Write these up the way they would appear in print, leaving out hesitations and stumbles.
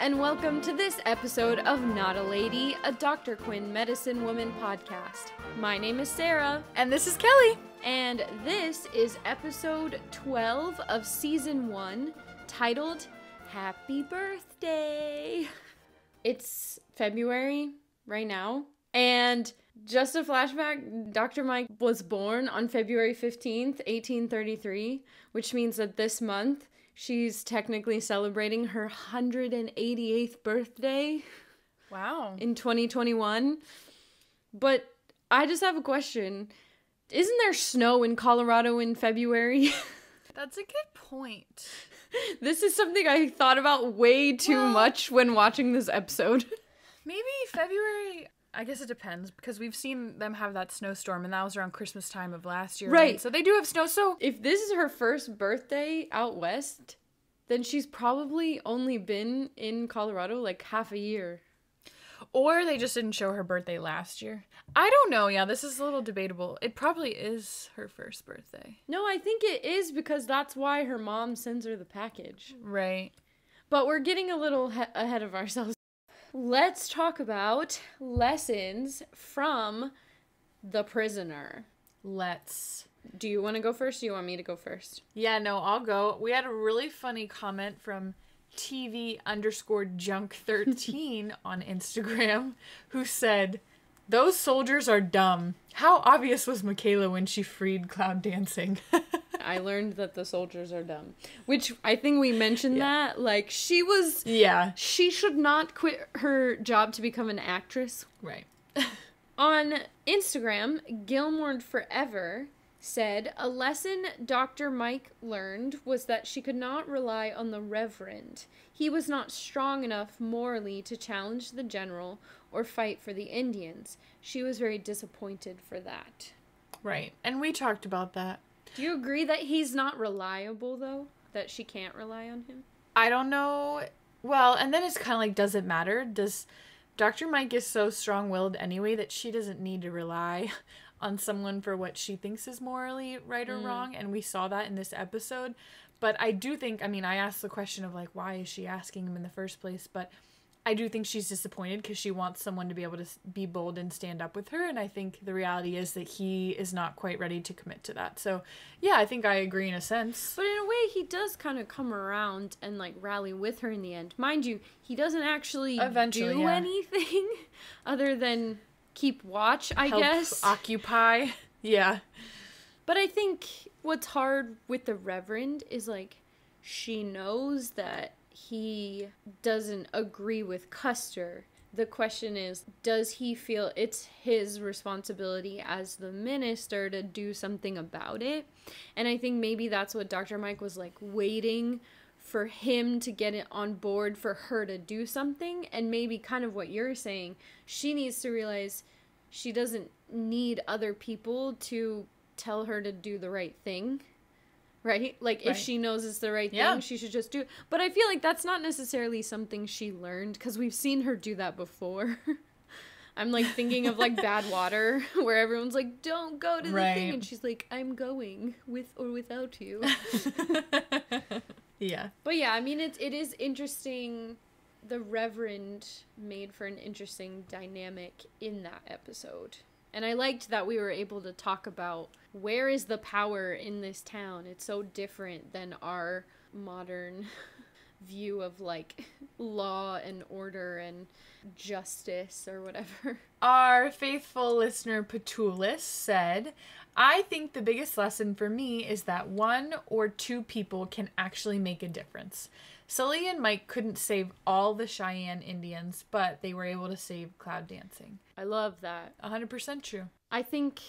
and welcome to this episode of Not a Lady, a Dr. Quinn Medicine Woman podcast. My name is Sarah. And this is Kelly. And this is episode 12 of season 1, titled Happy Birthday. It's February right now. And just a flashback, Dr. Mike was born on February 15th, 1833, which means that this month she's technically celebrating her 188th birthday. Wow. In 2021. But I just have a question. Isn't there snow in Colorado in February? That's a good point. This is something I thought about way too much when watching this episode. Maybe February, I guess it depends, because we've seen them have that snowstorm, and that was around Christmas time of last year. Right. So they do have snow, so... If this is her first birthday out west, then she's probably only been in Colorado like half a year. Or they just didn't show her birthday last year. I don't know. Yeah, this is a little debatable. It probably is her first birthday. No, I think it is because that's why her mom sends her the package. Right. But we're getting a little ahead of ourselves. Let's talk about lessons from The Prisoner. Let's. Do you want to go first or do you want me to go first? Yeah, no, I'll go. We had a really funny comment from TV_junk13 on Instagram who said, "Those soldiers are dumb. How obvious was Michaela when she freed cloud dancing?" I learned that the soldiers are dumb. Which I think we mentioned that. Like, she was... Yeah. She should not quit her job to become an actress. Right. On Instagram, Gilmore Forever said, a lesson Dr. Mike learned was that she could not rely on the Reverend. He was not strong enough morally to challenge the general or fight for the Indians. She was very disappointed for that. Right. And we talked about that. Do you agree that he's not reliable, though? That she can't rely on him? I don't know. Well, and then it's kind of like, does it matter? Does Dr. Mike is so strong-willed anyway that she doesn't need to rely on someone for what she thinks is morally right or wrong, and we saw that in this episode. But I do think, I mean, I asked the question of, like, why is she asking him in the first place, but I do think she's disappointed because she wants someone to be able to be bold and stand up with her, and I think the reality is that he is not quite ready to commit to that. So, yeah, I think I agree in a sense. But in a way, he does kind of come around and, like, rally with her in the end. Mind you, he doesn't actually do anything other than keep watch, I guess. Occupy. Yeah. But I think what's hard with the Reverend is, like, she knows that he doesn't agree with Custer. The question is, does he feel it's his responsibility as the minister to do something about it? And I think maybe that's what Dr. Mike was, like, waiting for him to get it on board for her to do something. And maybe kind of what you're saying, she needs to realize she doesn't need other people to tell her to do the right thing. Right? Like, if she knows it's the right thing, she should just do it. But I feel like that's not necessarily something she learned, because we've seen her do that before. I'm, like, thinking of, like, Bad Water, where everyone's like, don't go to the thing. And she's like, I'm going, with or without you. Yeah. But yeah, I mean, it is interesting. The Reverend made for an interesting dynamic in that episode. And I liked that we were able to talk about where is the power in this town. It's so different than our modern view of, like, law and order and justice or whatever. Our faithful listener Petulis said, I think the biggest lesson for me is that one or two people can actually make a difference. Sully and Mike couldn't save all the Cheyenne Indians, but they were able to save cloud dancing. I love that. 100% true. I think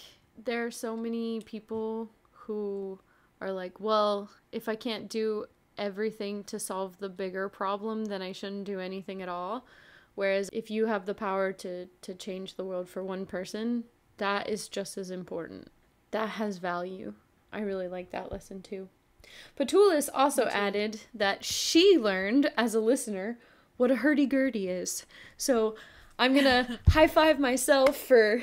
there are so many people who are like, well, if I can't do everything to solve the bigger problem, then I shouldn't do anything at all. Whereas if you have the power to change the world for one person, that is just as important. That has value. I really like that lesson too. Petulis also added that she learned, as a listener, what a hurdy-gurdy is. So I'm going to high-five myself for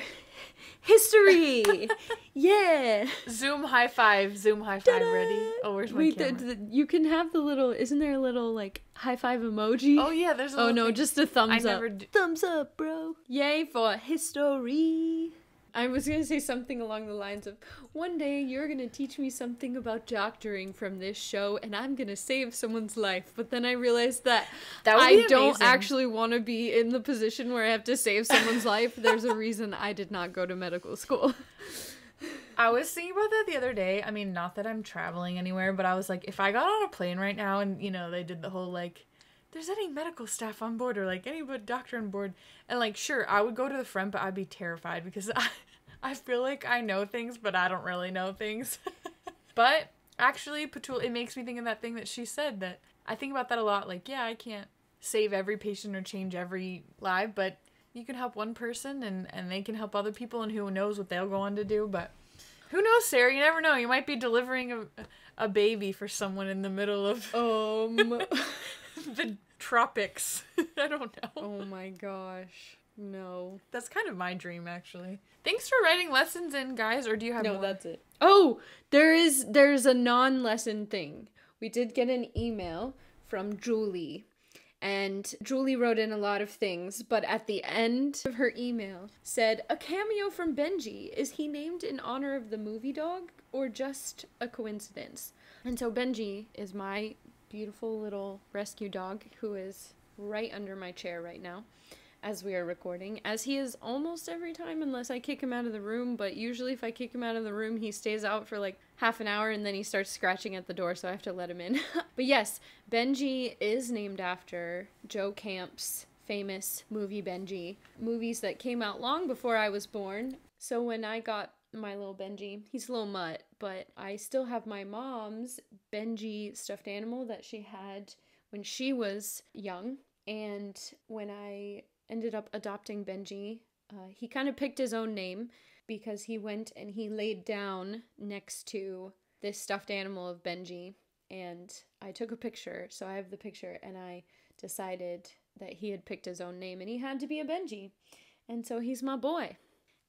history. Yeah. Zoom high five. Ready? Oh, where's my camera? You can have the little, isn't there a little, like, high five emoji? Oh, yeah, there's a little thing. Just a thumbs up. Thumbs up, bro. Yay for history. I was going to say something along the lines of, one day you're going to teach me something about doctoring from this show, and I'm going to save someone's life. But then I realized that I don't actually want to be in the position where I have to save someone's life. There's a reason I did not go to medical school. I was thinking about that the other day. I mean, not that I'm traveling anywhere, but I was like, if I got on a plane right now and, you know, they did the whole, like, there's any medical staff on board or, like, any doctor on board. And, like, sure, I would go to the front, but I'd be terrified because I feel like I know things, but I don't really know things. But, actually, it makes me think of that thing that she said that I think about that a lot. Like, yeah, I can't save every patient or change every life, but you can help one person and they can help other people, and who knows what they'll go on to do. But who knows, Sarah? You never know. You might be delivering a baby for someone in the middle of the tropics. I don't know. Oh my gosh. No. That's kind of my dream, actually. Thanks for writing lessons in, guys. Or do you have more? No, that's it. Oh, there's a non-lesson thing. We did get an email from Julie. And Julie wrote in a lot of things, but at the end of her email said, a cameo from Benji. Is he named in honor of the movie dog or just a coincidence? And so Benji is my beautiful little rescue dog who is right under my chair right now as we are recording, as he is almost every time unless I kick him out of the room, but usually if I kick him out of the room, he stays out for like half an hour and then he starts scratching at the door, so I have to let him in. But yes, Benji is named after Joe Camp's famous movie Benji, movies that came out long before I was born. So when I got my little Benji, he's a little mutt, but I still have my mom's Benji stuffed animal that she had when she was young, and when I ended up adopting Benji, he kind of picked his own name because he went and he laid down next to this stuffed animal of Benji, and I took a picture, so I have the picture, and I decided that he had picked his own name and he had to be a Benji, and so he's my boy,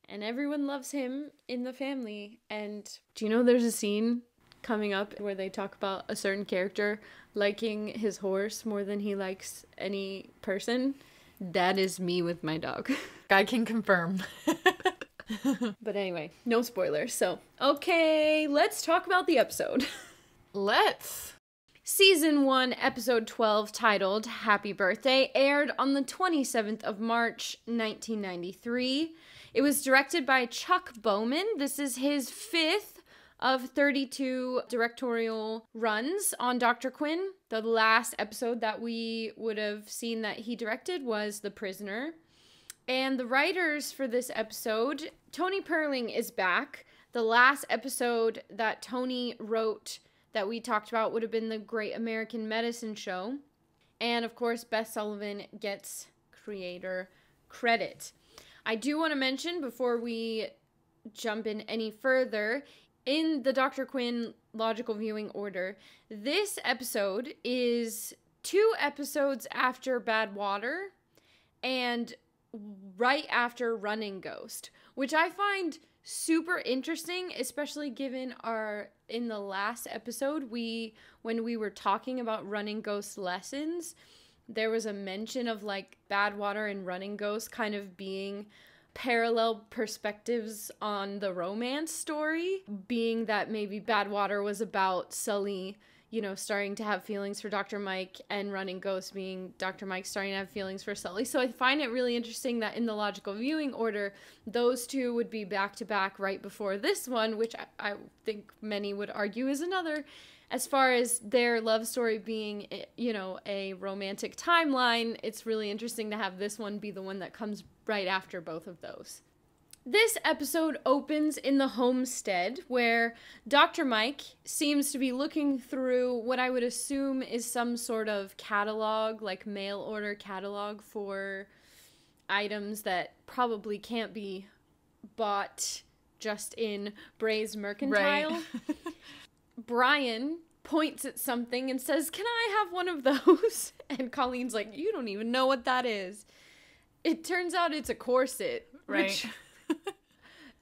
and everyone loves him in the family. And do you know there's a scene coming up where they talk about a certain character liking his horse more than he likes any person? That is me with my dog. I can confirm. But anyway, no spoilers. So, okay, let's talk about the episode. Let's. Season 1, Episode 12, titled Happy Birthday, aired on the 27th of March, 1993. It was directed by Chuck Bowman. This is his 5th of 32 directorial runs on Dr. Quinn. The last episode that we would have seen that he directed was The Prisoner. And the writers for this episode, Tony Perling is back. The last episode that Tony wrote that we talked about would have been The Great American Medicine Show. And of course, Beth Sullivan gets creator credit. I do want to mention before we jump in any further, in the Dr. Quinn logical viewing order, this episode is 2 episodes after Bad Water and right after Running Ghost, which I find super interesting, especially given in the last episode, when we were talking about Running Ghost lessons, there was a mention of like Bad Water and Running Ghost kind of being parallel perspectives on the romance story, being that maybe Bad Water was about Sully, you know, starting to have feelings for Dr. Mike, and Running Ghost being Dr. Mike starting to have feelings for Sully. So I find it really interesting that in the logical viewing order, those two would be back to back right before this one, which I think many would argue is another, as far as their love story being, you know, a romantic timeline. It's really interesting to have this one be the one that comes right after both of those. This episode opens in the homestead where Dr. Mike seems to be looking through what I would assume is some sort of catalog, like mail order catalog for items that probably can't be bought just in Bray's Mercantile. Right. Brian points at something and says, "Can I have one of those?" And Colleen's like, "You don't even know what that is." It turns out it's a corset, right?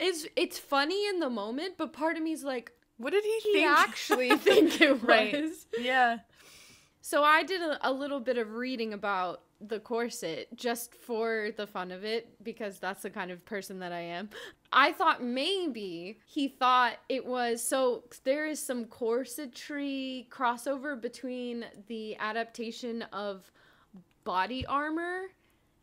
It's funny in the moment, but part of me's like, what did he he think? actually think it was. Right. Yeah. So I did a little bit of reading about the corset just for the fun of it, because that's the kind of person that I am. I thought maybe he thought it was, so there is some corsetry crossover between the adaptation of body armor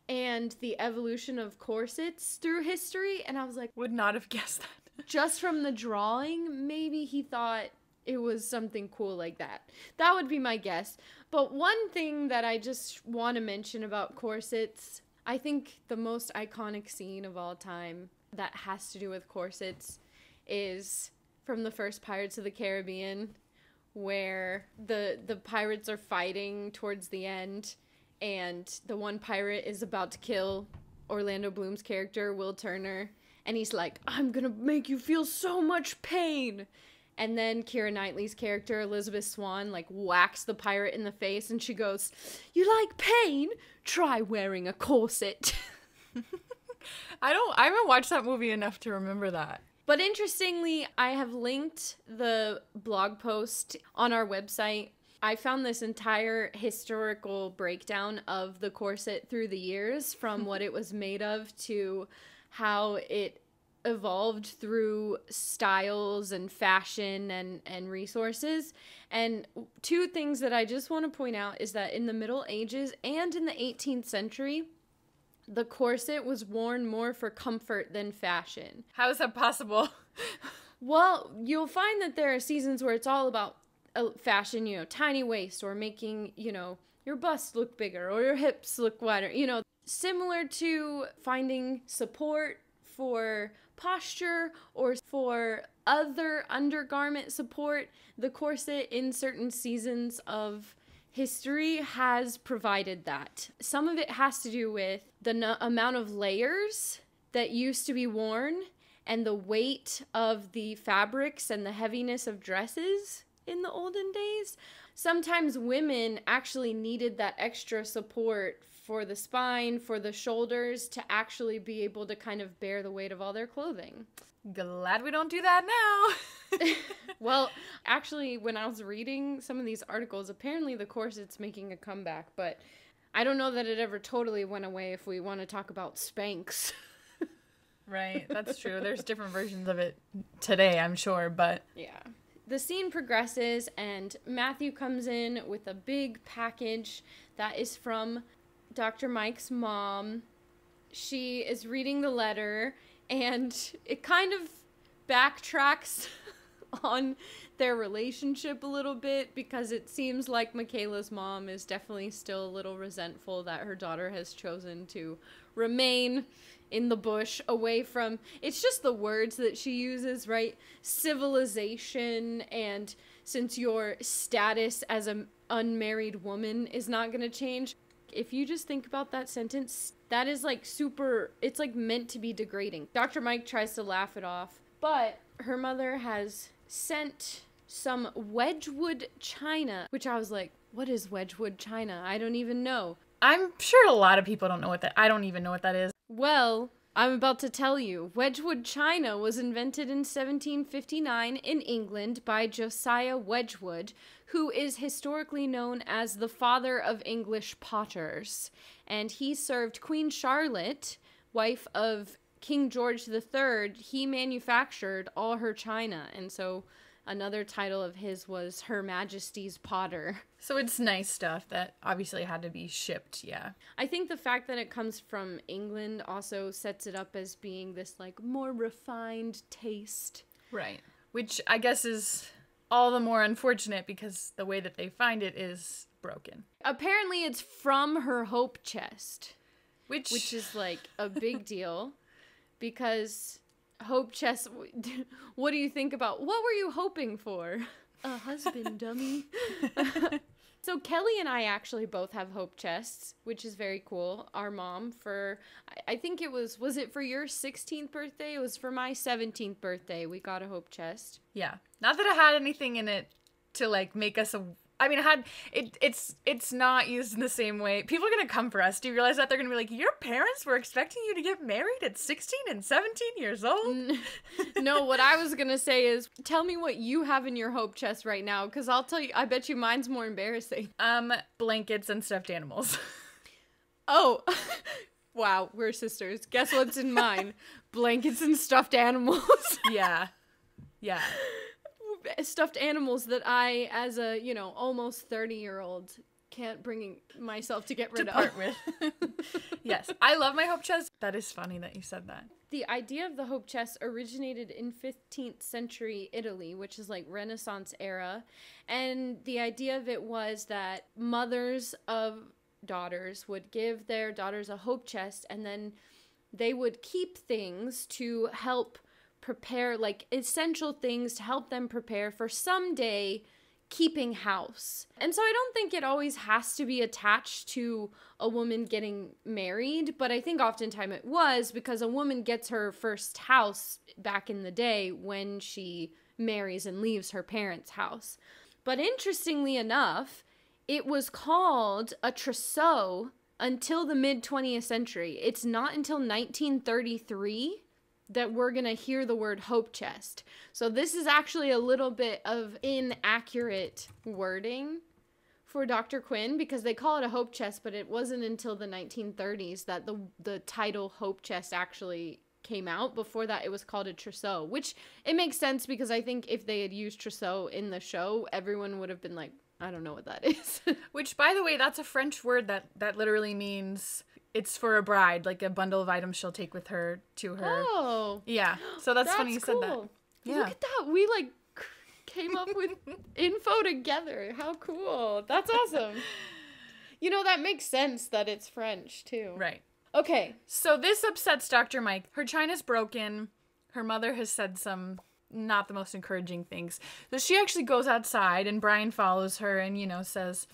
and the evolution of corsets through history. And I was like, Would not have guessed that. just from the drawing, maybe he thought it was something cool like that. That would be my guess. But one thing that I just want to mention about corsets, I think the most iconic scene of all time that has to do with corsets is from the first Pirates of the Caribbean, where the pirates are fighting towards the end, and the one pirate is about to kill Orlando Bloom's character, Will Turner, and he's like, I'm gonna make you feel so much pain. And then Keira Knightley's character, Elizabeth Swann, like whacks the pirate in the face, and she goes, you like pain? Try wearing a corset. I haven't watched that movie enough to remember that. But interestingly, I have linked the blog post on our website. I found this entire historical breakdown of the corset through the years, from what it was made of to how it evolved through styles and fashion and resources. And two things that I just want to point out is that in the Middle Ages and in the 18th century, the corset was worn more for comfort than fashion. How is that possible? Well, you'll find that there are seasons where it's all about fashion, you know, tiny waist, or making, you know, your bust look bigger or your hips look wider, you know, similar to finding support for posture or for other undergarment support. The corset in certain seasons of history has provided that. Some of it has to do with the amount of layers that used to be worn and the weight of the fabrics and the heaviness of dresses in the olden days. Sometimes women actually needed that extra support for the spine, for the shoulders, to actually be able to kind of bear the weight of all their clothing. Glad we don't do that now. Well, actually, when I was reading some of these articles, apparently the corset's making a comeback, but I don't know that it ever totally went away if we want to talk about Spanx. Right, that's true. There's different versions of it today, I'm sure, but... Yeah. The scene progresses, and Matthew comes in with a big package that is from Dr. Mike's mom. She is reading the letter, and it kind of backtracks on their relationship a little bit, because it seems like Michaela's mom is definitely still a little resentful that her daughter has chosen to remain in the bush, away from, it's just the words that she uses, right? Civilization, and since your status as an unmarried woman is not going to change. If you just think about that sentence, that is like super, it's like meant to be degrading. Dr. Mike tries to laugh it off, but her mother has sent some Wedgwood china, which I was like, what is Wedgwood china? I don't even know. I'm sure a lot of people don't know what that, I don't even know what that is. Well, I'm about to tell you. Wedgwood china was invented in 1759 in England by Josiah Wedgwood, who is historically known as the father of English potters. And he served Queen Charlotte, wife of King George III. He manufactured all her china, and so another title of his was Her Majesty's Potter. So it's nice stuff that obviously had to be shipped, yeah. I think the fact that it comes from England also sets it up as being this, like, more refined taste. Right. Which I guess is all the more unfortunate because the way that they find it is broken. Apparently it's from her hope chest. Which is, like, a big deal. Because hope chest, what do you think about, what were you hoping for? A husband, dummy. So Kelly and I actually both have hope chests, which is very cool. Our mom, for, I think it was it for your 16th birthday? It was for my 17th birthday. We got a hope chest. Yeah. Not that it had anything in it to, like, make us I mean, it's not used in the same way. People are going to come for us. Do you realize that? They're going to be like, your parents were expecting you to get married at 16 and 17 years old? No, what I was going to say is, tell me what you have in your hope chest right now, because I'll tell you, I bet you mine's more embarrassing. Blankets and stuffed animals. Oh, wow, we're sisters. Guess what's in mine? Blankets and stuffed animals. Yeah. Yeah. Stuffed animals that I, as a, almost 30-year-old, can't bring myself to get rid of. Part with. Yes. I love my hope chest. That is funny that you said that. The idea of the hope chest originated in 15th century Italy, which is like Renaissance era. And the idea of it was that mothers of daughters would give their daughters a hope chest, and then they would keep things to help prepare, like essential things to help them prepare for someday keeping house. And so I don't think it always has to be attached to a woman getting married, but I think oftentimes it was, because a woman gets her first house back in the day when she marries and leaves her parents' house. But interestingly enough, it was called a trousseau until the mid-20th century. It's not until 1933 that we're going to hear the word hope chest. So this is actually a little bit of inaccurate wording for Dr. Quinn, because they call it a hope chest, but it wasn't until the 1930s that the title hope chest actually came out. Before that, it was called a trousseau, which it makes sense, because I think if they had used trousseau in the show, everyone would have been like, I don't know what that is. Which, by the way, that's a French word that literally means it's for a bride, like a bundle of items she'll take with her to her. Oh. Yeah. So that's funny you cool. said that. Yeah. Look at that. We came up with info together. How cool. That's awesome. That makes sense that it's French too. Right. Okay. So this upsets Dr. Mike. Her china's broken. Her mother has said some not the most encouraging things. So she actually goes outside, and Brian follows her and, says,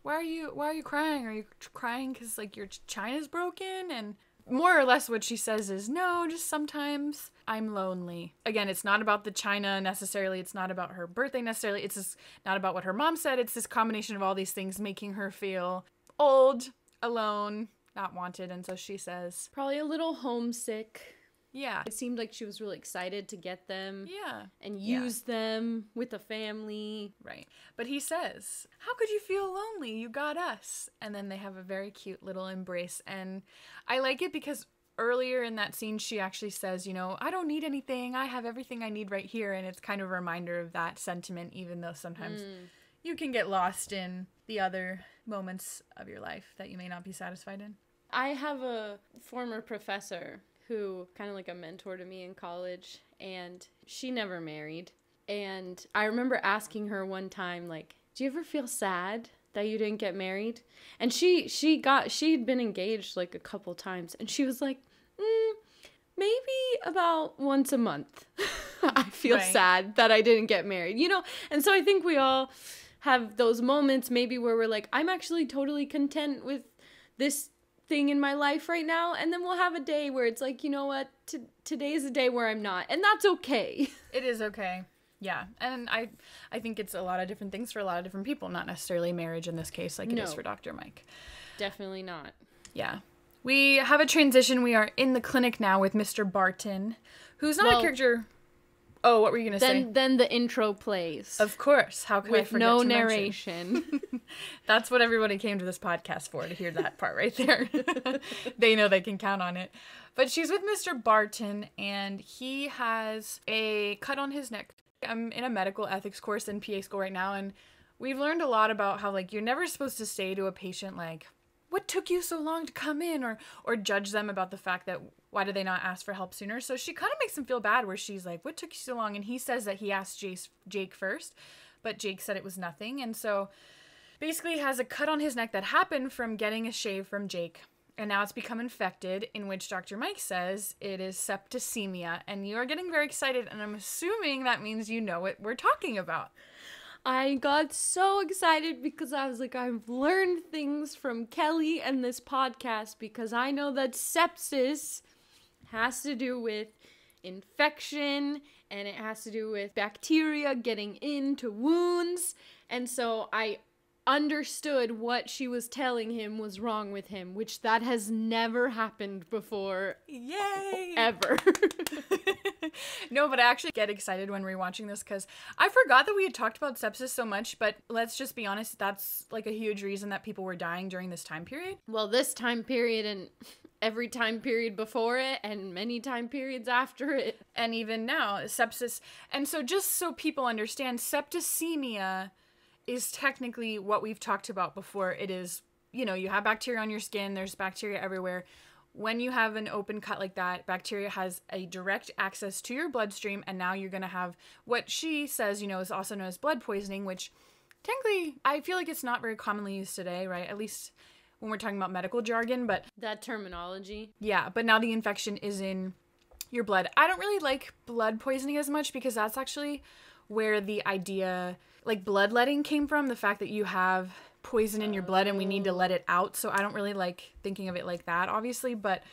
why are you crying? Are you crying because, your china's broken? And more or less what she says is, no, just sometimes I'm lonely. Again, it's not about the china necessarily. It's not about her birthday necessarily. It's just not about what her mom said. It's this combination of all these things making her feel old, alone, not wanted. And so she says, probably a little homesick. Yeah. It seemed like she was really excited to get them. Yeah. And use them with the family. Right. But he says, how could you feel lonely? You got us. And then they have a very cute little embrace. And I like it because earlier in that scene, she actually says, I don't need anything. I have everything I need right here. And it's kind of a reminder of that sentiment, even though sometimes you can get lost in the other moments of your life that you may not be satisfied in. I have a former professor who kind of like a mentor to me in college, and she never married. And I remember asking her one time, do you ever feel sad that you didn't get married? And she'd been engaged a couple times, and she was like, maybe about once a month. I feel sad that I didn't get married, And so I think we all have those moments maybe where we're like, I'm actually totally content with this thing in my life right now, and then we'll have a day where it's like, you know what, today's a day where I'm not, and that's okay. It is okay. Yeah. And I think it's a lot of different things for a lot of different people, not necessarily marriage in this case it is for Dr. Mike. Definitely not. Yeah. We have a transition. We are in the clinic now with Mr. Barton, who's not a character. Oh, what were you going to say? Then the intro plays. Of course. How could I forget no to narration. That's what everybody came to this podcast for, to hear that part right there. They know they can count on it. But she's with Mr. Barton, and he has a cut on his neck. I'm in a medical ethics course in PA school right now, and we've learned a lot about how, you're never supposed to say to a patient, what took you so long to come in, or judge them about the fact that why did they not ask for help sooner. So she kind of makes him feel bad, where she's like, what took you so long? And he says that he asked Jake first, but Jake said it was nothing. And so basically he has a cut on his neck that happened from getting a shave from Jake. And now it's become infected, in which Dr. Mike says it is septicemia. And you are getting very excited, and I'm assuming that means you know what we're talking about. I got so excited because I was like, I've learned things from Kelly and this podcast, because I know that sepsis has to do with infection, and it has to do with bacteria getting into wounds. And so I understood what she was telling him was wrong with him, which that has never happened before. Yay! Ever. No, but I actually get excited when rewatching this because I forgot that we had talked about sepsis so much, but let's just be honest, that's like a huge reason that people were dying during this time period. Well, this time period and every time period before it and many time periods after it. And even now, sepsis. And so just so people understand, septicemia is technically what we've talked about before. It is, you know, you have bacteria on your skin, there's bacteria everywhere. When you have an open cut like that, bacteria has a direct access to your bloodstream, and now you're going to have what she says, you know, is also known as blood poisoning, which technically I feel like it's not very commonly used today, right? At least when we're talking about medical jargon, but that terminology. Yeah, but now the infection is in your blood. I don't really like blood poisoning as much because that's actually where the idea, like bloodletting, came from. The fact that you have poison in your blood and we need to let it out. So I don't really like thinking of it like that, obviously. But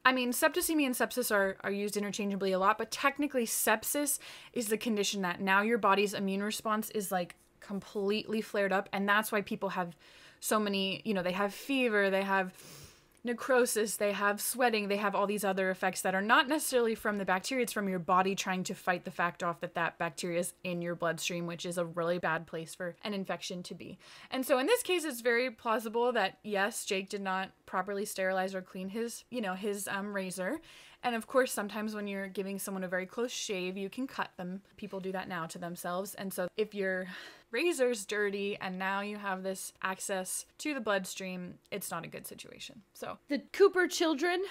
I mean, septicemia and sepsis are used interchangeably a lot, but technically sepsis is the condition that now your body's immune response is like completely flared up. And that's why people have so many, you know, they have fever, they have necrosis, they have sweating, they have all these other effects that are not necessarily from the bacteria. It's from your body trying to fight the fact off that that bacteria is in your bloodstream, which is a really bad place for an infection to be. And so in this case, it's very plausible that yes, Jake did not properly sterilize or clean his, you know, his razor. And of course, sometimes when you're giving someone a very close shave, you can cut them. People do that now to themselves. And so if your razor's dirty and now you have this access to the bloodstream, it's not a good situation. So the Cooper children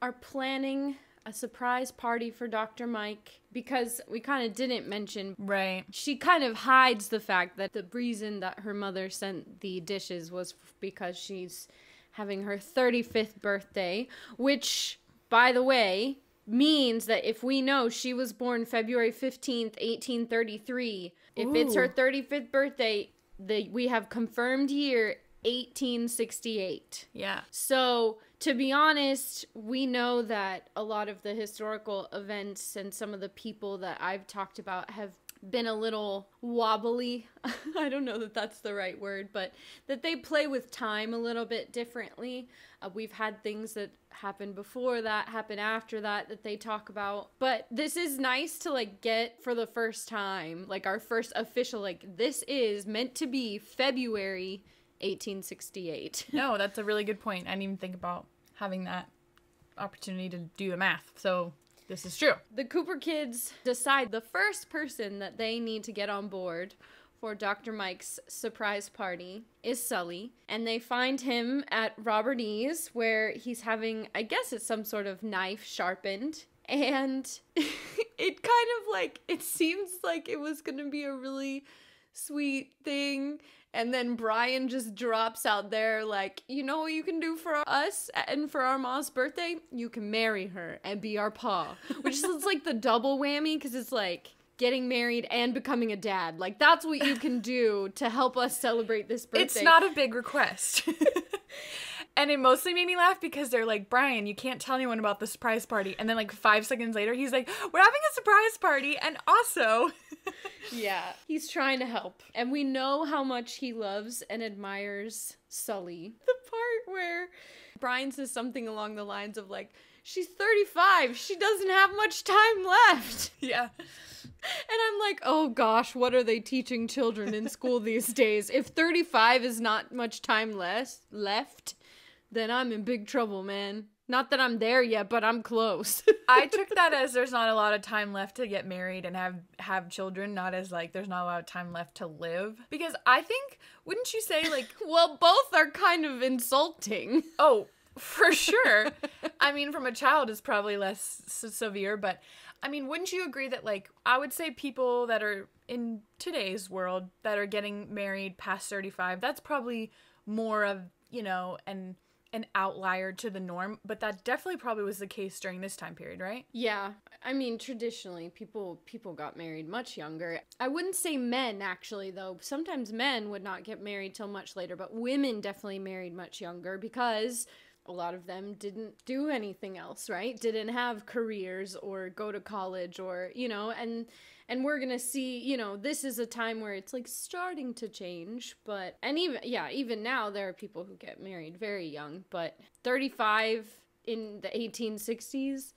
are planning a surprise party for Dr. Mike because we kind of didn't mention. Right. She kind of hides the fact that the reason that her mother sent the dishes was because she's having her 35th birthday, which, by the way, means that if we know she was born February 15th, 1833, if it's her 35th birthday, we have confirmed year 1868. Yeah. So, to be honest, we know that a lot of the historical events and some of the people that I've talked about have been a little wobbly. I don't know that that's the right word, but that they play with time a little bit differently. We've had things that happened before that, happen after that, that they talk about. But this is nice to like get for the first time, like our first official, like this is meant to be February 1868. No, that's a really good point. I didn't even think about having that opportunity to do the math. So this is true. The Cooper kids decide the first person that they need to get on board for Dr. Mike's surprise party is Sully. And they find him at Robert E.'s where he's having, I guess it's some sort of knife sharpened. And it kind of like, it seems like it was going to be a really sweet thing. And then Brian just drops out there like, you know what you can do for us and for our mom's birthday? You can marry her and be our pa. Which is like the double whammy because it's like getting married and becoming a dad. Like that's what you can do to help us celebrate this birthday. It's not a big request. And it mostly made me laugh because they're like, Brian, you can't tell anyone about the surprise party. And then like 5 seconds later, he's like, we're having a surprise party. And also... Yeah, he's trying to help. And we know how much he loves and admires Sully. The part where Brian says something along the lines of like, she's 35. She doesn't have much time left. Yeah. And I'm like, oh gosh, what are they teaching children in school these days? If 35 is not much time left, then I'm in big trouble, man. Not that I'm there yet, but I'm close. I took that as there's not a lot of time left to get married and have children, not as like there's not a lot of time left to live. Because I think, wouldn't you say like... Well, both are kind of insulting. Oh, for sure. I mean, from a child it's probably less severe, but I mean, wouldn't you agree that like, I would say people that are in today's world that are getting married past 35, that's probably more of, you know, an outlier to the norm, but that definitely probably was the case during this time period, right? Yeah. I mean, traditionally, people got married much younger. I wouldn't say men, actually, though. Sometimes men would not get married till much later, but women definitely married much younger because a lot of them didn't do anything else, right? Didn't have careers or go to college or, and we're gonna see, this is a time where it's like starting to change, but, and even now there are people who get married very young, but 35 in the 1860s,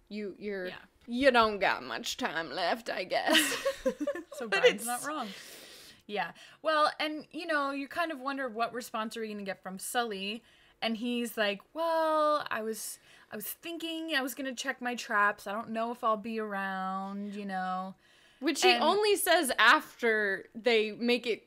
you don't got much time left, I guess. So Brian's not wrong. Yeah. Well, and, you kind of wonder what response are we going to get from Sully. And he's like, well, I was thinking I was going to check my traps. I don't know if I'll be around, Which he only says after they make it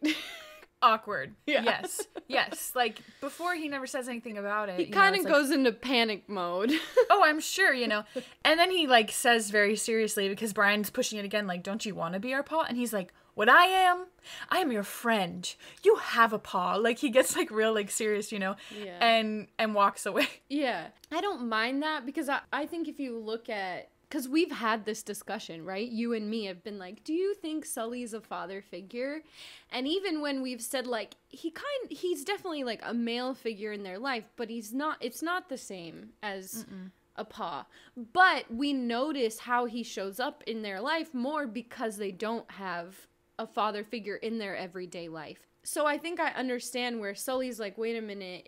awkward. Yeah. Yes. Like, before he never says anything about it. He kind of goes into panic mode. Oh, I'm sure, And then he, says very seriously, because Brian's pushing it again, like, don't you want to be our paw? And he's like, what I am your friend. You have a paw. Like, he gets, real, serious, Yeah. and walks away. Yeah. I don't mind that, because I think if you look at, because we've had this discussion, right? You and me have been like, do you think Sully's a father figure? And even when we've said, he's definitely, a male figure in their life, but it's not the same as a paw. But we notice how he shows up in their life more because they don't have a father figure in their everyday life. So I think I understand where Sully's like, wait a minute,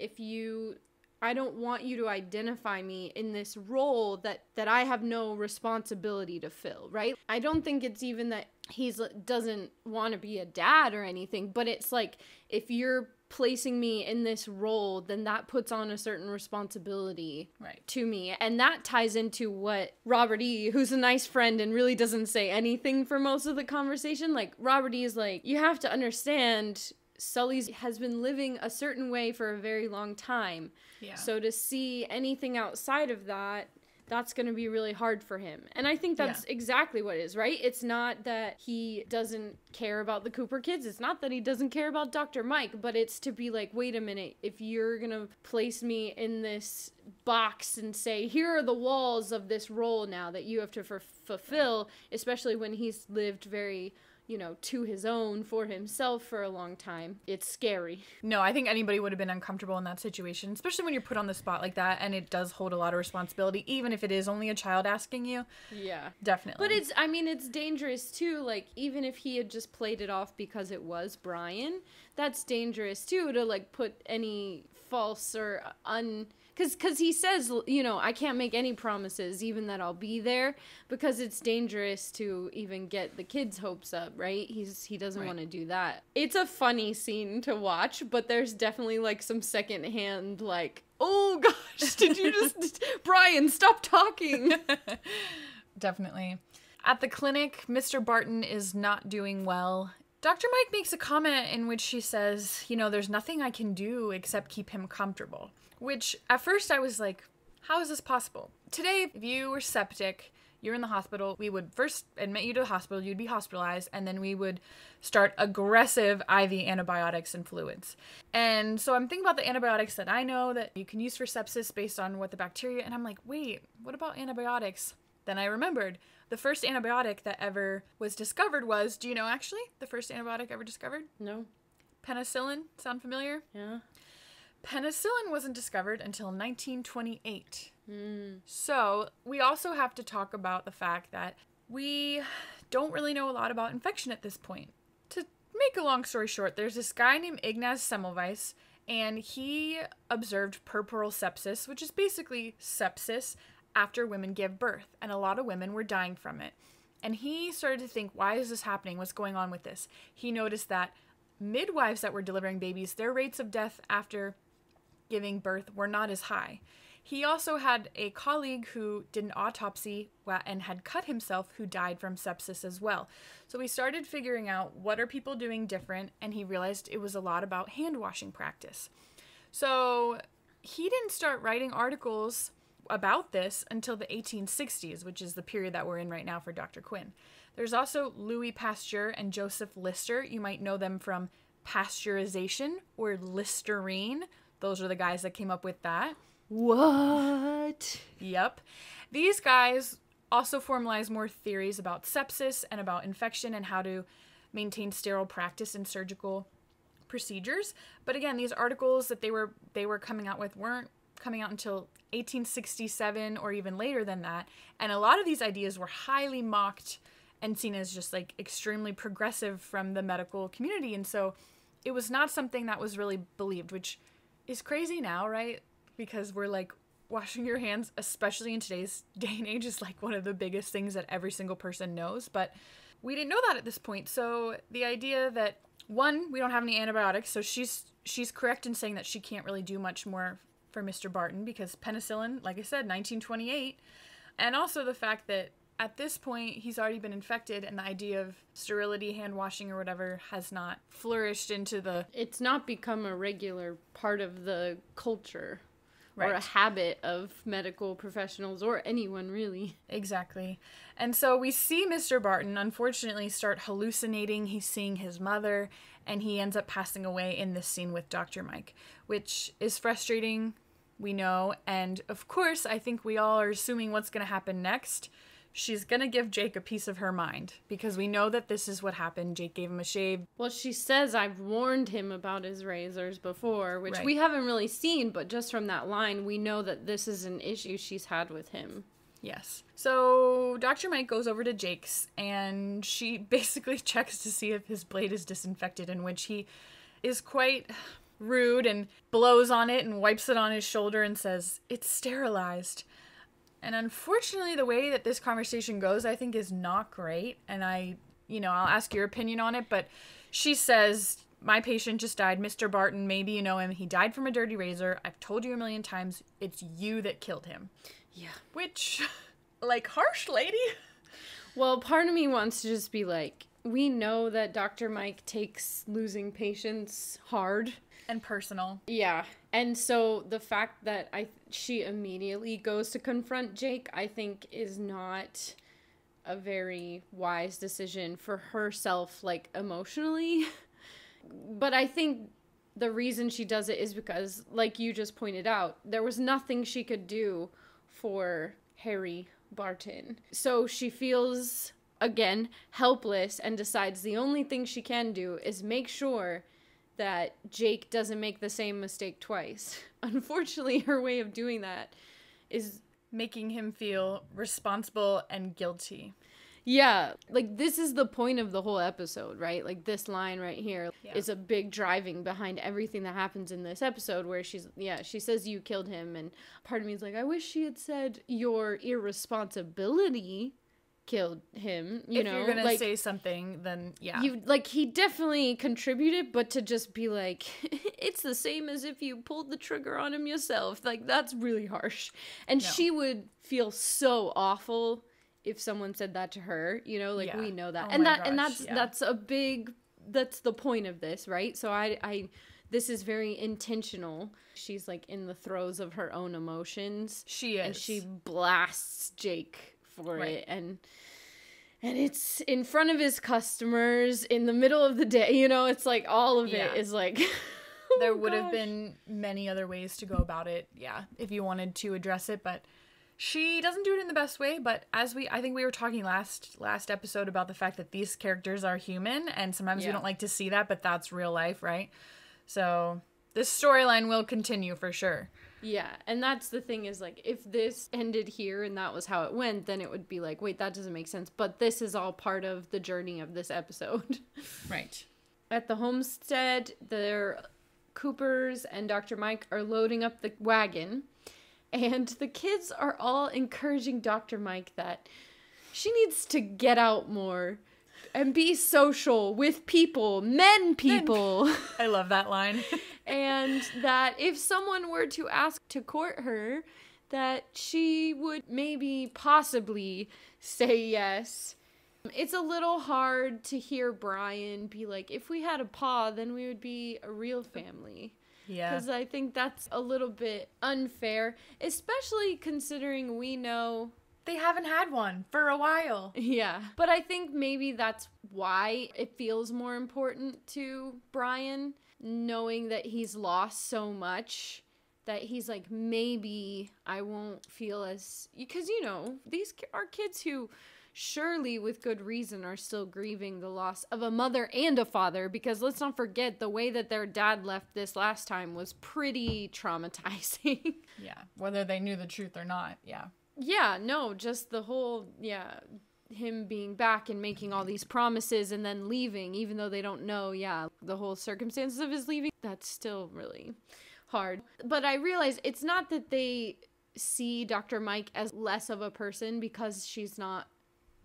I don't want you to identify me in this role that I have no responsibility to fill, right? I don't think it's even that he doesn't want to be a dad or anything, but it's like, if you're placing me in this role, then that puts on a certain responsibility to me. And that ties into what Robert E., who's a nice friend and really doesn't say anything for most of the conversation, Robert E. is like, you have to understand Sully has been living a certain way for a very long time. Yeah. So to see anything outside of that, that's going to be really hard for him. And I think that's exactly what it is, right? It's not that he doesn't care about the Cooper kids. It's not that he doesn't care about Dr. Mike, but it's to be like, wait a minute, if you're going to place me in this box and say, here are the walls of this role now that you have to fulfill, especially when he's lived very, to his own for himself for a long time. It's scary. No, I think anybody would have been uncomfortable in that situation, especially when you're put on the spot like that, and it does hold a lot of responsibility, even if it is only a child asking you. Yeah. Definitely. But it's dangerous too, even if he had just played it off because it was Brian, that's dangerous too, to put any false or Because he says, I can't make any promises, even that I'll be there, because it's dangerous to even get the kids' hopes up, right? He doesn't want to do that. It's a funny scene to watch, but there's definitely, some secondhand, oh gosh, did you just... Brian, stop talking! Definitely. At the clinic, Mr. Barton is not doing well. Dr. Mike makes a comment in which she says, there's nothing I can do except keep him comfortable. Which, at first I was like, how is this possible? Today, if you were septic, you're in the hospital, we would first admit you to the hospital, you'd be hospitalized, and then we would start aggressive IV antibiotics and fluids. And so I'm thinking about the antibiotics that I know that you can use for sepsis based on what the bacteria, and I'm like, wait, what about antibiotics? Then I remembered the first antibiotic that ever was discovered was, do you know actually, the first antibiotic ever discovered? No. Penicillin, sound familiar? Yeah. Penicillin wasn't discovered until 1928. So we also have to talk about the fact that we don't really know a lot about infection at this point. To make a long story short, there's this guy named Ignaz Semmelweis, and he observed puerperal sepsis, which is basically sepsis after women give birth, and a lot of women were dying from it. And he started to think, why is this happening? What's going on with this? He noticed that midwives that were delivering babies, their rates of death after giving birth were not as high. He also had a colleague who did an autopsy and had cut himself who died from sepsis as well. So he started figuring out what are people doing different, and he realized it was a lot about hand washing practice. So he didn't start writing articles about this until the 1860s, which is the period that we're in right now for Dr. Quinn. There's also Louis Pasteur and Joseph Lister. You might know them from pasteurization or Listerine. Those are the guys that came up with that. What? Yep. These guys also formalized more theories about sepsis and about infection and how to maintain sterile practice in surgical procedures. But again, these articles that they were coming out with weren't coming out until 1867 or even later than that. And a lot of these ideas were highly mocked and seen as just like extremely progressive from the medical community. And so it was not something that was really believed, which is crazy now, right? Because we're like, washing your hands, especially in today's day and age, is like one of the biggest things that every single person knows. But we didn't know that at this point. So the idea that, one, we don't have any antibiotics, so she's correct in saying that she can't really do much more for Mr. Barton because penicillin, like I said, 1928. And also the fact that at this point, he's already been infected, and the idea of sterility, hand washing, or whatever has not flourished into the... It's not become a regular part of the culture. Right. Or a habit of medical professionals or anyone, really. Exactly. And so we see Mr. Barton, unfortunately, start hallucinating. He's seeing his mother, and he ends up passing away in this scene with Dr. Mike, which is frustrating, we know. And, of course, I think we all are assuming what's going to happen next. She's going to give Jake a piece of her mind, because we know that this is what happened. Jake gave him a shave. Well, she says, I've warned him about his razors before, which Right. we haven't really seen, but just from that line, we know that this is an issue she's had with him. Yes. So Dr. Mike goes over to Jake's, and she basically checks to see if his blade is disinfected, in which he is quite rude and blows on it and wipes it on his shoulder and says, "It's sterilized." And unfortunately, the way that this conversation goes, I think, is not great. And I'll ask your opinion on it. But she says, "My patient just died, Mr. Barton. Maybe you know him. He died from a dirty razor. I've told you a million times. It's you that killed him." Yeah. Which, like, harsh lady. Well, part of me wants to just be like, we know that Dr. Mike takes losing patients hard. And personal. Yeah. And so the fact that she immediately goes to confront Jake, I think, is not a very wise decision for herself, like, emotionally. But I think the reason she does it is because, like you just pointed out, there was nothing she could do for Harry Barton. So she feels, again, helpless and decides the only thing she can do is make sure that Jake doesn't make the same mistake twice. Unfortunately, her way of doing that is making him feel responsible and guilty. Yeah, like, this is the point of the whole episode, right? Like, this line right here is a big driving behind everything that happens in this episode, where she says you killed him, and part of me is like, I wish she had said your irresponsibility killed him, you know? If you're gonna like, say something, then yeah. He definitely contributed, but to just be like, it's the same as if you pulled the trigger on him yourself, like, that's really harsh. And she would feel so awful if someone said that to her, you know, like, we know that. That's the point of this, right? So this is very intentional. She's, like, in the throes of her own emotions. She is. And she blasts Jake for it, and it's in front of his customers in the middle of the day, you know. It's like all of it is like there would have been many other ways to go about it, if you wanted to address it, but she doesn't do it in the best way. But I think we were talking last episode about the fact that these characters are human, and sometimes we don't like to see that, but that's real life, right? So this storyline will continue for sure. Yeah, and that's the thing is, like, if this ended here and that was how it went, then it would be like, wait, that doesn't make sense. But this is all part of the journey of this episode. Right. At the homestead, Coopers and Dr. Mike are loading up the wagon, and the kids are all encouraging Dr. Mike that she needs to get out more and be social with people, people. I love that line. And that if someone were to ask to court her, that she would possibly say yes. It's a little hard to hear Brian be like, if we had a paw, then we would be a real family. Yeah. Because I think that's a little bit unfair, especially considering we know they haven't had one for a while. Yeah. But I think maybe that's why it feels more important to Brian, knowing that he's lost so much, that he's like, maybe I won't feel as... Because, you know, these are kids who surely with good reason are still grieving the loss of a mother and a father, because let's not forget the way that their dad left this last time was pretty traumatizing. Yeah, whether they knew the truth or not, yeah. Yeah, no, just the whole, him being back and making all these promises and then leaving, even though they don't know, the whole circumstances of his leaving, that's still really hard. But I realize it's not that they see Dr. Mike as less of a person because she's not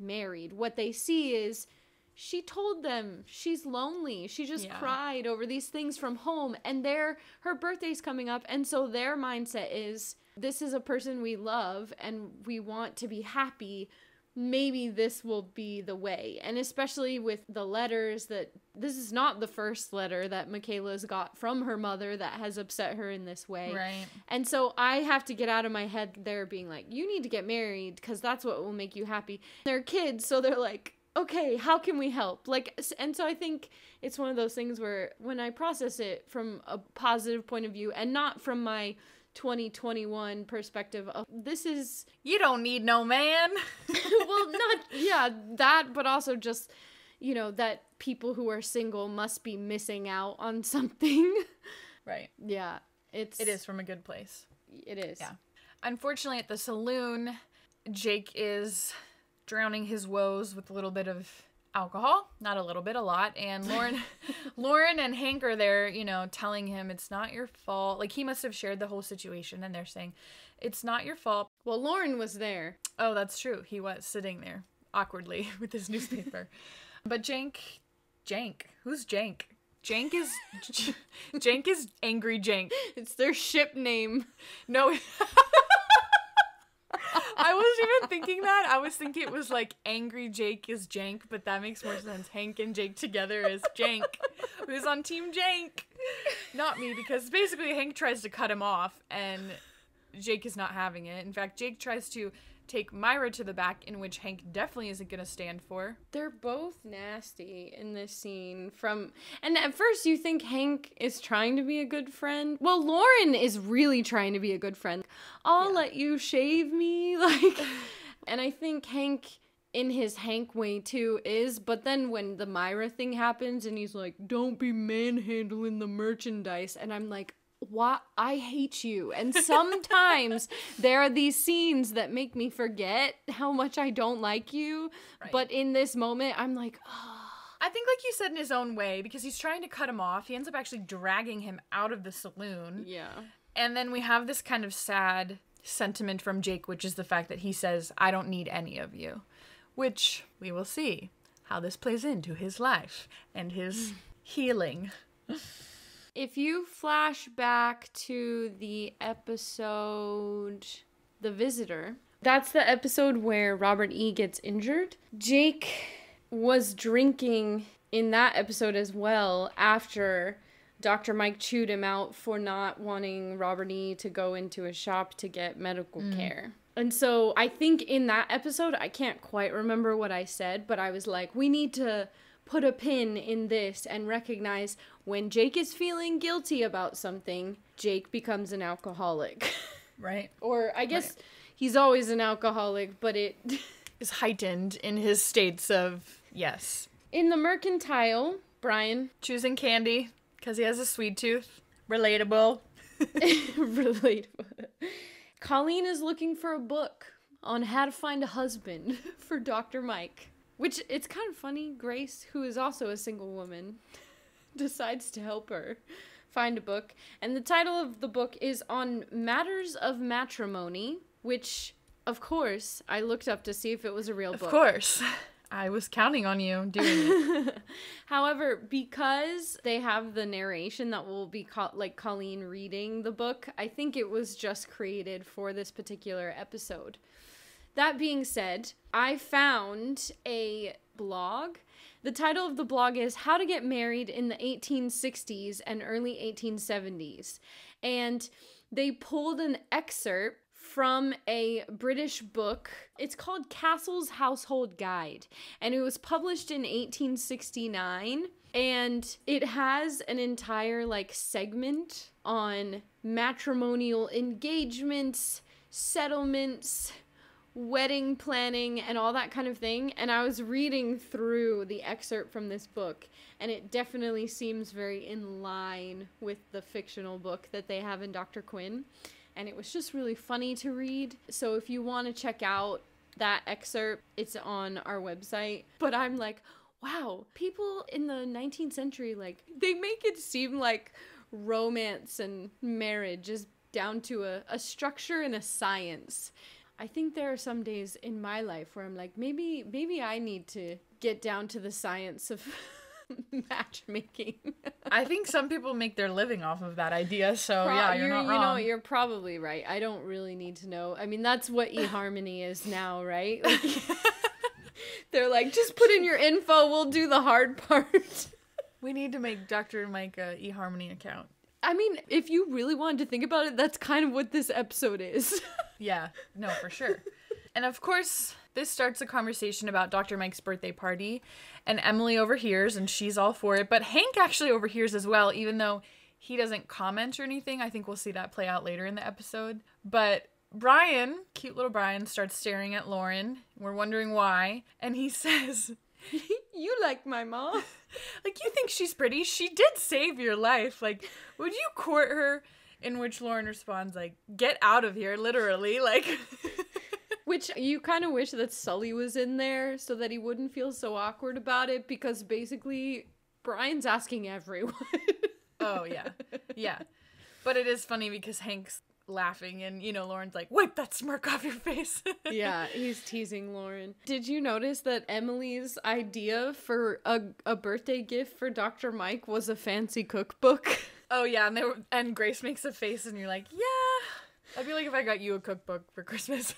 married. What they see is she told them she's lonely. She just cried over these things from home, and her birthday's coming up, and so their mindset is, this is a person we love and we want to be happy. Maybe this will be the way. And especially with the letters, that this is not the first letter that Michaela's got from her mother that has upset her in this way. Right. And so I have to get out of my head there being like, you need to get married because that's what will make you happy. They're kids, so they're like, okay, how can we help? Like, and so I think it's one of those things where when I process it from a positive point of view and not from my 2021 perspective of, this is, you don't need no man. well, not that, but also just, that people who are single must be missing out on something. Right. Yeah, it is from a good place. It is. Yeah. Unfortunately, at the saloon, Jake is drowning his woes with a little bit of alcohol, not a little bit, a lot. And Lauren and Hank are there, telling him it's not your fault. Like, he must have shared the whole situation, and they're saying it's not your fault. Well, Lauren was there. Oh, that's true. He was sitting there awkwardly with his newspaper. But Jank, who's Jank? Jank is Angry Jank. It's their ship name. No. I wasn't even thinking that. I was thinking it was like Angry Jake is Jank, but that makes more sense. Hank and Jake together is Jank. Who's on Team Jank? Not me, because basically Hank tries to cut him off, and Jake is not having it. In fact, Jake tries to take Myra to the back, in which Hank definitely isn't going to stand for. They're both nasty in this scene. And at first you think Hank is trying to be a good friend. Well, Lauren is really trying to be a good friend. I'll let you shave me. And I think Hank, in his Hank way too, is. But then when the Myra thing happens and he's like, don't be manhandling the merchandise. And I'm like, what? I hate you. And sometimes there are these scenes that make me forget how much I don't like you. Right. But in this moment, I'm like, oh. I think, like you said, in his own way, because he's trying to cut him off. He ends up actually dragging him out of the saloon. Yeah. And then we have this kind of sad sentiment from Jake, which is the fact that he says, I don't need any of you. Which we will see how this plays into his life and his healing. If you flash back to the episode The Visitor, that's the episode where Robert E. gets injured. Jake was drinking in that episode as well after Dr. Mike chewed him out for not wanting Robert E. to go into a shop to get medical care. And so I think in that episode, I can't quite remember what I said, but I was like, we need to put a pin in this and recognize when Jake is feeling guilty about something, Jake becomes an alcoholic. Right. Or I guess he's always an alcoholic, but it is heightened in his states of, yes. In the mercantile, Brian. Choosing candy because he has a sweet tooth. Relatable. Relatable. Colleen is looking for a book on how to find a husband for Dr. Mike. Which, it's kind of funny, Grace, who is also a single woman, decides to help her find a book. And the title of the book is On Matters of Matrimony, which, of course, I looked up to see if it was a real book. Of course. I was counting on you doing it. However, because they have the narration that will be like Colleen reading the book, I think it was just created for this particular episode. That being said, I found a blog. The title of the blog is How to Get Married in the 1860s and Early 1870s. And they pulled an excerpt from a British book. It's called Castle's Household Guide. And it was published in 1869. And it has an entire segment on matrimonial engagements, settlements, wedding planning and all that kind of thing. And I was reading through the excerpt from this book, and it definitely seems very in line with the fictional book that they have in Dr. Quinn. And it was just really funny to read. So if you want to check out that excerpt, it's on our website. But I'm like, wow, people in the 19th century, like, they make it seem like romance and marriage is down to a structure and a science. I think there are some days in my life where I'm like, maybe I need to get down to the science of matchmaking. I think some people make their living off of that idea, so yeah, you're not wrong. You know, you're probably right. I don't really need to know. I mean, that's what eHarmony is now, right? Like, they're like, just put in your info, we'll do the hard part. We need to make Dr. Mike a eHarmony account. I mean, if you really wanted to think about it, that's kind of what this episode is. Yeah, no, for sure. And of course, this starts a conversation about Dr. Mike's birthday party, and Emily overhears, and she's all for it. But Hank actually overhears as well, even though he doesn't comment or anything. I think we'll see that play out later in the episode. But Brian, cute little Brian, starts staring at Lauren. We're wondering why. And he says, you like my mom? Like, you think she's pretty? She did save your life. Like, would you court her? In which Lauren responds, like, get out of here, literally. Like, which you kind of wish that Sully was in there so that he wouldn't feel so awkward about it, because basically Brian's asking everyone. Oh, yeah. Yeah. But it is funny because Hank's laughing and, you know, Lauren's like, wipe that smirk off your face. Yeah, he's teasing Lauren. Did you notice that Emily's idea for a birthday gift for Dr. Mike was a fancy cookbook? Oh, yeah, and Grace makes a face and you're like, yeah. I feel like if I got you a cookbook for Christmas,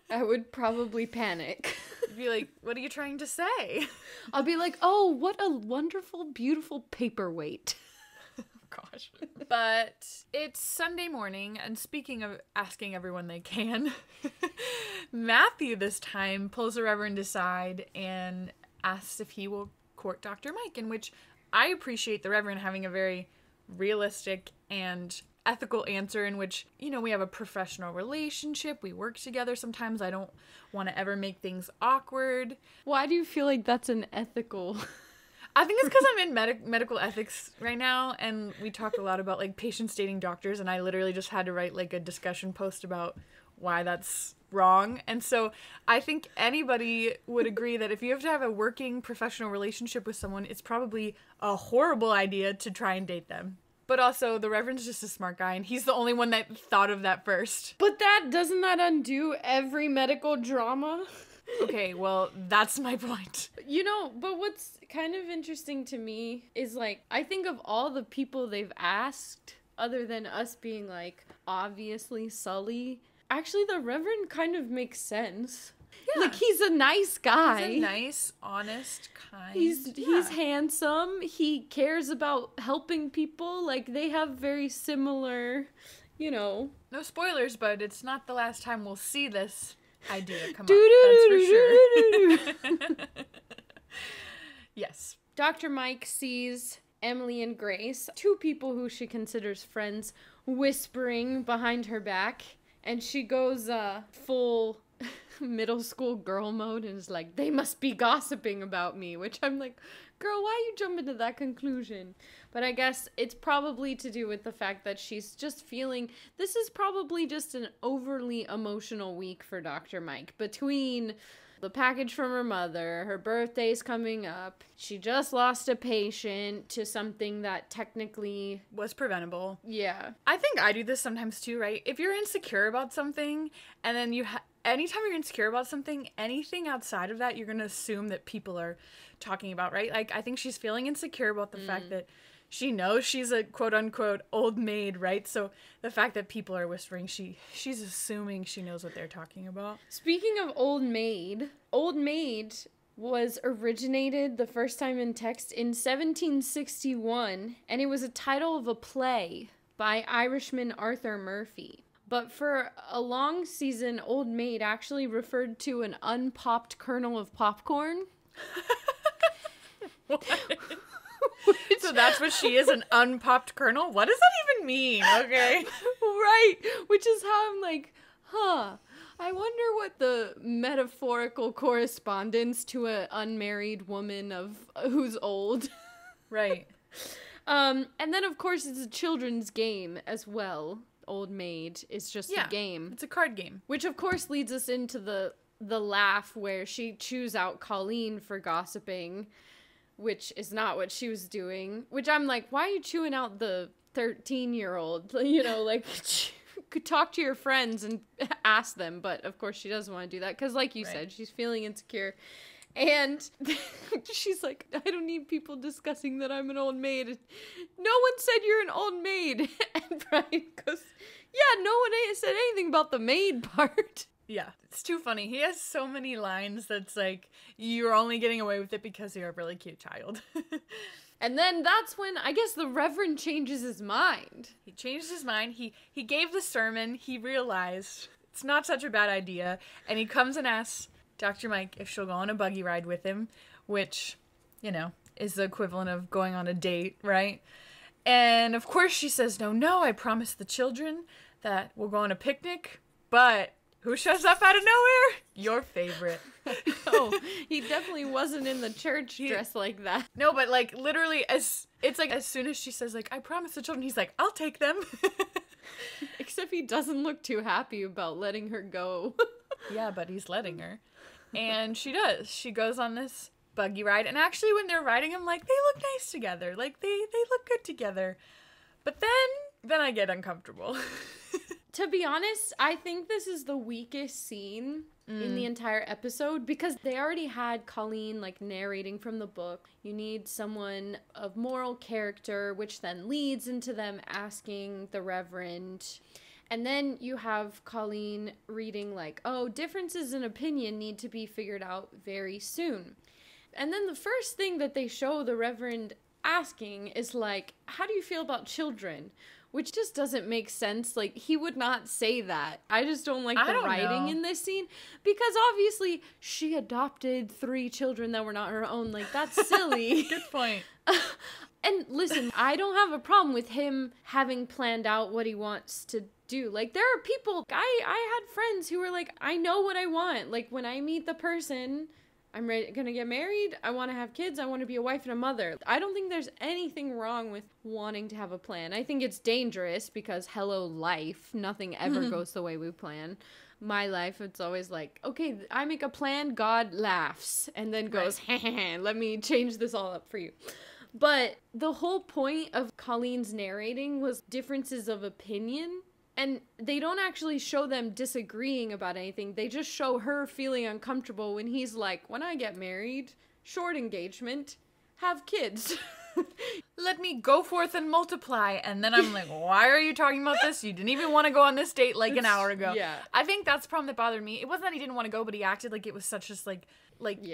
I would probably panic. You'd be like, what are you trying to say? I'll be like, oh, what a wonderful, beautiful paperweight. Gosh. But it's Sunday morning, and speaking of asking everyone they can, Matthew this time pulls the Reverend aside and asks if he will court Dr. Mike, in which I appreciate the Reverend having a very realistic and ethical answer, in which, you know, we have a professional relationship, we work together. Sometimes I don't want to ever make things awkward. Why do you feel like that's an ethical... I think it's because I'm in medical ethics right now, and we talk a lot about, like, patients dating doctors, and I literally just had to write, like, a discussion post about why that's wrong. And so I think anybody would agree that if you have to have a working professional relationship with someone, it's probably a horrible idea to try and date them. But also, the Reverend's just a smart guy, and he's the only one that thought of that first. But doesn't that undo every medical drama? Okay, well, that's my point. You know, but what's kind of interesting to me is, like, I think of all the people they've asked, other than us being, like, obviously Sully, actually the Reverend kind of makes sense. Yeah. Like, he's a nice guy. He's a nice, honest, kind. He's handsome. He cares about helping people. Like, they have very similar, you know. No spoilers, but it's not the last time we'll see this idea come up. That's for sure. Yes. Dr. Mike sees Emily and Grace, two people who she considers friends, whispering behind her back, and she goes full middle school girl mode and is like, they must be gossiping about me, which I'm like, girl, why you jumping to that conclusion? But I guess it's probably to do with the fact that she's just feeling, this is probably just an overly emotional week for Dr. Mike. Between the package from her mother, her birthday's coming up, she just lost a patient to something that technically was preventable. Yeah. I think I do this sometimes too, right? If you're insecure about something, and then anytime you're insecure about something, anything outside of that, you're going to assume that people are talking about, right? Like, I think she's feeling insecure about the fact that she knows she's a quote-unquote old maid, right? So the fact that people are whispering, she's assuming she knows what they're talking about. Speaking of old maid was originated the first time in text in 1761, and it was a title of a play by Irishman Arthur Murphy. But for a long season, old maid actually referred to an unpopped kernel of popcorn. What? So that's what she is, an unpopped kernel? What does that even mean? Okay. Right. Which is how I'm like, huh. I wonder what the metaphorical correspondence to an unmarried woman who's old. Right. And then, of course, it's a children's game as well. Old Maid is just a game. It's a card game. Which, of course, leads us into the laugh where she chews out Colleen for gossiping, which is not what she was doing. Which I'm like, why are you chewing out the 13-year-old? You know, like, could talk to your friends and ask them. But, of course, she doesn't want to do that because, like you said, she's feeling insecure. And she's like, I don't need people discussing that I'm an old maid. No one said you're an old maid. And Brian goes, yeah, no one said anything about the maid part. Yeah, it's too funny. He has so many lines that's like, you're only getting away with it because you're a really cute child. And then that's when, I guess, the Reverend changes his mind. He changed his mind. He gave the sermon. He realized it's not such a bad idea. And he comes and asks Dr. Mike if she'll go on a buggy ride with him, which, you know, is the equivalent of going on a date, right? And of course she says, no, I promised the children that we'll go on a picnic. But who shows up out of nowhere? Your favorite. Oh, he definitely wasn't in the church dressed like that. No, but like literally as soon as she says like, I promised the children, he's like, I'll take them. Except he doesn't look too happy about letting her go. Yeah, but he's letting her. And she does. She goes on this buggy ride. And actually when they're riding him, like, they look nice together. Like, they look good together. But then I get uncomfortable. To be honest, I think this is the weakest scene in the entire episode because they already had Colleen, like, narrating from the book. You need someone of moral character, which then leads into them asking the Reverend. And then you have Colleen reading like, oh, differences in opinion need to be figured out very soon. And then the first thing that they show the Reverend asking is like, how do you feel about children? Which just doesn't make sense. Like, he would not say that. I just don't like the writing in this scene. Because obviously she adopted 3 children that were not her own. Like, that's silly. Good point. And listen, I don't have a problem with him having planned out what he wants to do. Like, there are people, I had friends who were like, I know what I want. Like, when I meet the person, I'm gonna get married, I want to have kids, I want to be a wife and a mother. I don't think there's anything wrong with wanting to have a plan. I think it's dangerous because hello life, nothing ever goes the way we plan. My life, it's always like, okay, I make a plan, God laughs, and then goes, let me change this all up for you. But the whole point of Colleen's narrating was differences of opinion. And they don't actually show them disagreeing about anything. They just show her feeling uncomfortable when he's like, when I get married, short engagement, have kids. Let me go forth and multiply. And then I'm like, why are you talking about this? You didn't even want to go on this date like an hour ago. Yeah. I think that's the problem that bothered me. It wasn't that he didn't want to go, but he acted like it was such just like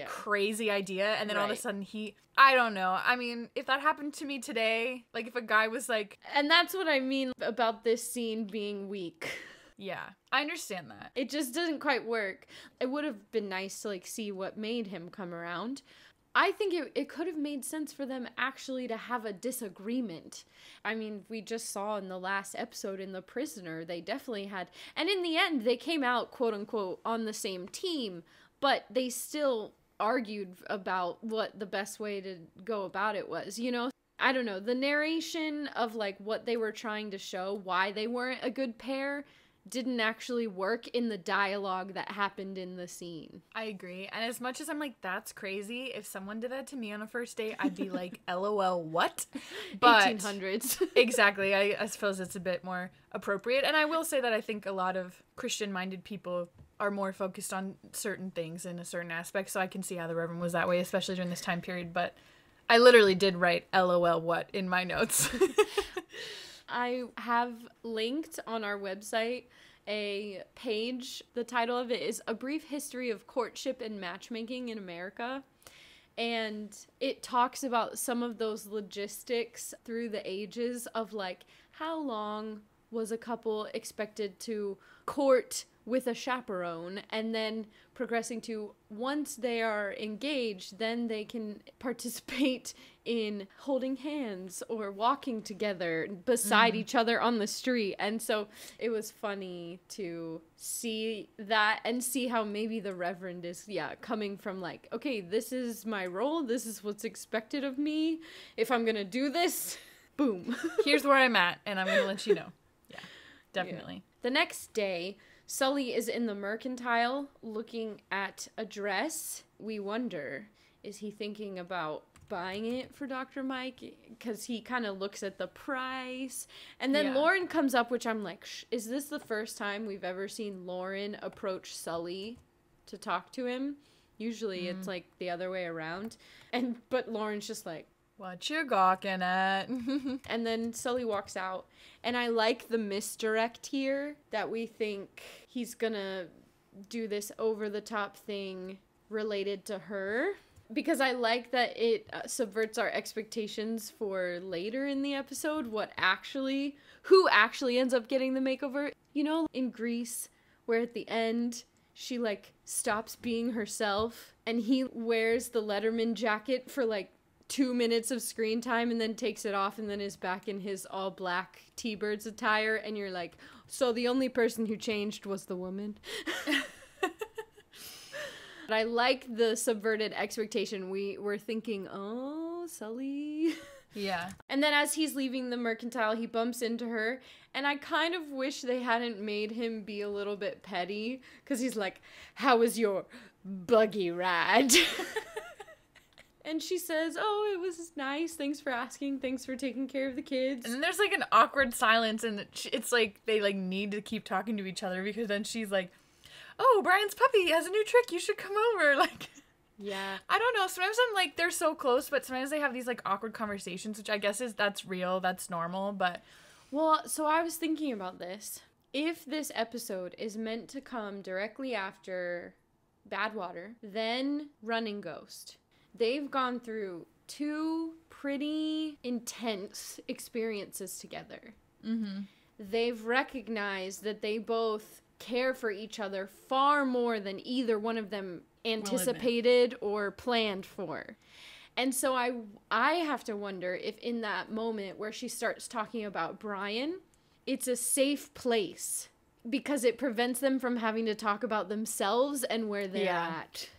crazy idea. And then all of a sudden I don't know. I mean, if that happened to me today, like if a guy was like... And that's what I mean about this scene being weak. Yeah, I understand that. It just doesn't quite work. It would have been nice to like see what made him come around. I think it could have made sense for them actually to have a disagreement. I mean, we just saw in the last episode in The Prisoner, they definitely had... And in the end, they came out, quote unquote, on the same team, but they still argued about what the best way to go about it was, you know? I don't know. The narration of like what they were trying to show, why they weren't a good pair, didn't actually work in the dialogue that happened in the scene. I agree. And as much as I'm like, that's crazy, if someone did that to me on a first date, I'd be like, LOL, what? But 1800s. Exactly. I suppose it's a bit more appropriate. And I will say that I think a lot of Christian-minded people are more focused on certain things in a certain aspect. So I can see how the Reverend was that way, especially during this time period. But I literally did write LOL what in my notes. I have linked on our website a page. The title of it is A Brief History of Courtship and Matchmaking in America. And it talks about some of those logistics through the ages of like how long was a couple expected to court with a chaperone, and then progressing to once they are engaged, then they can participate in holding hands or walking together beside each other on the street. And so it was funny to see that and see how maybe the Reverend is, coming from like, okay, this is my role. This is what's expected of me. If I'm going to do this, boom. Here's where I'm at, and I'm going to let you know. Yeah, definitely. Yeah. The next day, Sully is in the mercantile looking at a dress. We wonder, is he thinking about buying it for Dr. Mike? Because he kind of looks at the price. And then Lauren comes up, which I'm like, is this the first time we've ever seen Lauren approach Sully to talk to him? Usually it's like the other way around. But Lauren's just like, what you gawking at? And then Sully walks out. And I like the misdirect here that we think he's gonna do this over-the-top thing related to her. Because I like that it subverts our expectations for later in the episode, who actually ends up getting the makeover. You know, in Grease, where at the end, she, like, stops being herself, and he wears the Letterman jacket for, like, 2 minutes of screen time and then takes it off and then is back in his all black T-Birds attire, and you're like, so the only person who changed was the woman. But I like the subverted expectation. We were thinking, oh, Sully. Yeah. And then as he's leaving the mercantile, he bumps into her, and I kind of wish they hadn't made him be a little bit petty, because he's like, how was your buggy ride? And she says, oh, it was nice. Thanks for asking. Thanks for taking care of the kids. And then there's, like, an awkward silence, and it's, like, they, like, need to keep talking to each other, because then she's like, oh, Brian's puppy has a new trick. You should come over. Like, yeah. I don't know. Sometimes I'm like, they're so close, but sometimes they have these, like, awkward conversations, which I guess that's real. That's normal, but. Well, so I was thinking about this. If this episode is meant to come directly after Badwater, then Running Ghost, they've gone through 2 pretty intense experiences together. Mm-hmm. They've recognized that they both care for each other far more than either one of them anticipated or planned for. And so I have to wonder if in that moment where she starts talking about Brian, it's a safe place because it prevents them from having to talk about themselves and where they're at.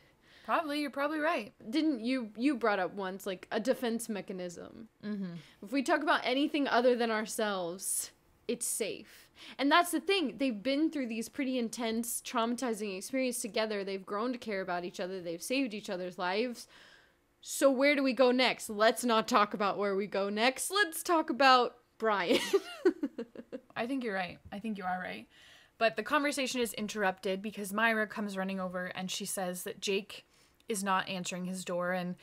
Probably, you're probably right. Didn't you brought up once, like, a defense mechanism. Mm-hmm. If we talk about anything other than ourselves, it's safe. And that's the thing. They've been through these pretty intense, traumatizing experiences together. They've grown to care about each other. They've saved each other's lives. So where do we go next? Let's not talk about where we go next. Let's talk about Brian. I think you're right. I think you are right. But the conversation is interrupted because Myra comes running over and she says that Jake is not answering his door. And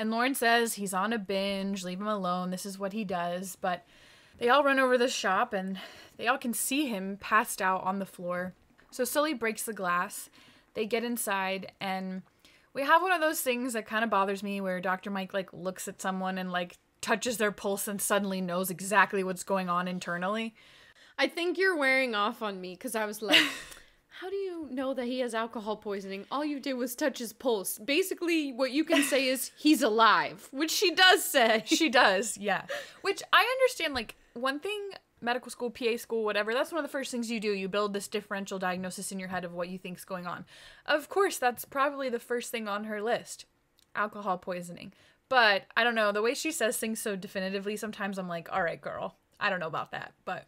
Lauren says he's on a binge. Leave him alone. This is what he does. But they all run over the shop and they all can see him passed out on the floor. So Sully breaks the glass. They get inside and we have one of those things that kind of bothers me where Dr. Mike, like, looks at someone and, like, touches their pulse and suddenly knows exactly what's going on internally. I think you're wearing off on me because I was like, how do you know that he has alcohol poisoning? All you did was touch his pulse. Basically, what you can say is he's alive, which she does say. She does, yeah. Which I understand, like, one thing, medical school, PA school, whatever, that's one of the first things you do. You build this differential diagnosis in your head of what you think's going on. Of course, that's probably the first thing on her list. Alcohol poisoning. But, I don't know, the way she says things so definitively, sometimes I'm like, all right, girl. I don't know about that, but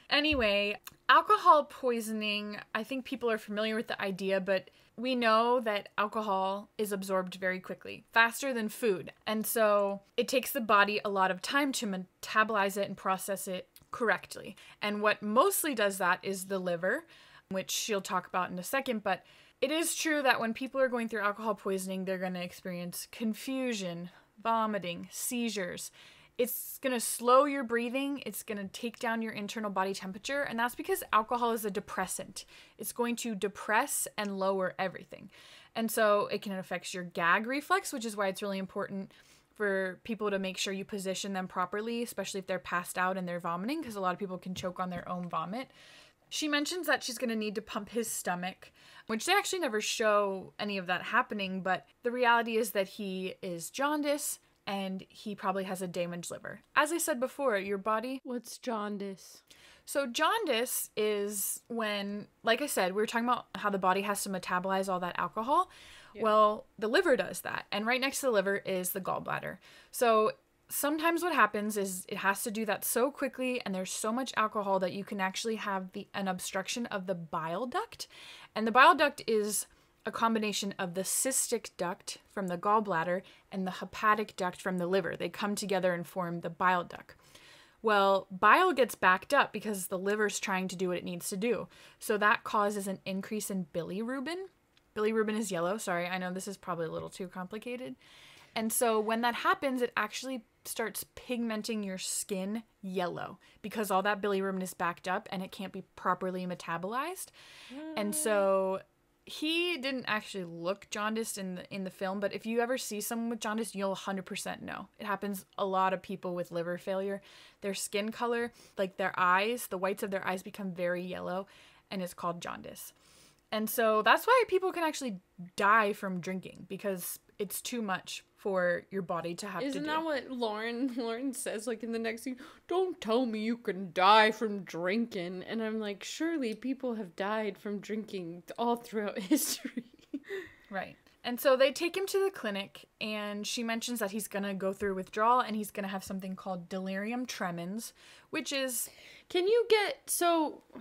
anyway, alcohol poisoning, I think people are familiar with the idea, but we know that alcohol is absorbed very quickly, faster than food. And so it takes the body a lot of time to metabolize it and process it correctly. And what mostly does that is the liver, which she'll talk about in a second, but it is true that when people are going through alcohol poisoning, they're going to experience confusion, vomiting, seizures. It's going to slow your breathing. It's going to take down your internal body temperature. And that's because alcohol is a depressant. It's going to depress and lower everything. And so it can affect your gag reflex, which is why it's really important for people to make sure you position them properly, especially if they're passed out and they're vomiting, because a lot of people can choke on their own vomit. She mentions that she's going to need to pump his stomach, which they actually never show any of that happening, but the reality is that he is jaundice and he probably has a damaged liver. As I said before, your body... What's jaundice? So jaundice is when, like I said, we were talking about how the body has to metabolize all that alcohol. Yeah. Well, the liver does that. And right next to the liver is the gallbladder. So sometimes what happens is it has to do that so quickly, and there's so much alcohol that you can actually have an obstruction of the bile duct. And the bile duct is a combination of the cystic duct from the gallbladder and the hepatic duct from the liver. They come together and form the bile duct. Well, bile gets backed up because the liver's trying to do what it needs to do. So that causes an increase in bilirubin. Bilirubin is yellow. Sorry, I know this is probably a little too complicated. And so when that happens, it actually starts pigmenting your skin yellow because all that bilirubin is backed up and it can't be properly metabolized. And so he didn't actually look jaundiced in the film, but if you ever see someone with jaundice, you'll 100% know. It happens a lot of people with liver failure. Their skin color, like their eyes, the whites of their eyes become very yellow, and it's called jaundice. And so that's why people can actually die from drinking, because it's too much for your body to have to do. Isn't that what Lauren says, like, in the next scene? Don't tell me you can die from drinking. And I'm like, surely people have died from drinking all throughout history. Right. And so they take him to the clinic, and she mentions that he's going to go through withdrawal, and he's going to have something called delirium tremens, which is...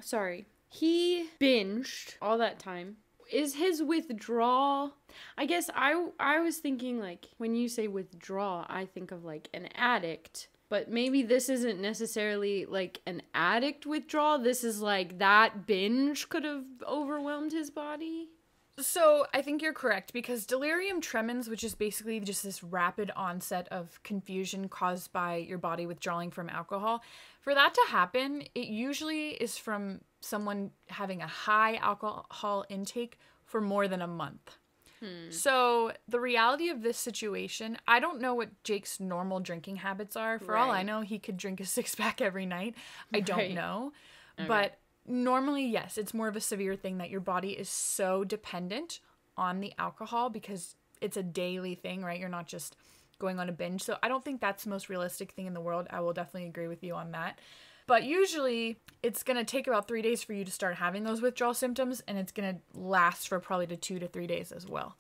Sorry. He binged all that time. Is his withdrawal... I guess I was thinking, like, when you say withdrawal, I think of, like, an addict. But maybe this isn't necessarily, like, an addict withdrawal. This is, like, that binge could have overwhelmed his body. So I think you're correct, because delirium tremens, which is basically just this rapid onset of confusion caused by your body withdrawing from alcohol, for that to happen, it usually is from someone having a high alcohol intake for more than a month. So the reality of this situation, I don't know what Jake's normal drinking habits are. For all I know, he could drink a 6-pack every night. I don't know. Okay. But normally, yes, it's more of a severe thing that your body is so dependent on the alcohol because it's a daily thing, right? You're not just going on a binge. So I don't think that's the most realistic thing in the world. I will definitely agree with you on that. But usually it's going to take about 3 days for you to start having those withdrawal symptoms, and it's going to last for probably 2 to 3 days as well.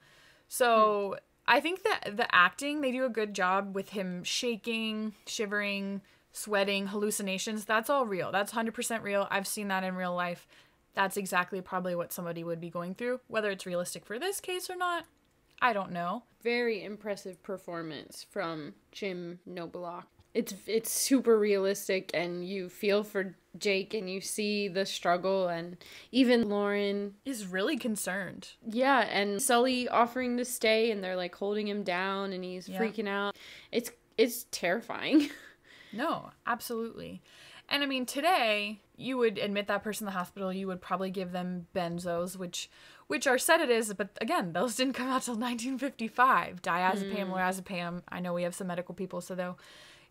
So I think that the acting, they do a good job with him shaking, shivering, sweating, hallucinations. That's all real. That's 100% real. I've seen that in real life. That's exactly probably what somebody would be going through. Whether it's realistic for this case or not, I don't know. Very impressive performance from Jim Noblock. It's super realistic, and you feel for Jake, and you see the struggle, and even Lauren is really concerned. Yeah, and Sully offering to stay, and they're like holding him down, and he's freaking out. It's terrifying. No, absolutely. And I mean, today, you would admit that person in the hospital, you would probably give them benzos, which are sedatives, but again, those didn't come out till 1955. Diazepam, lorazepam, I know we have some medical people, so they'll,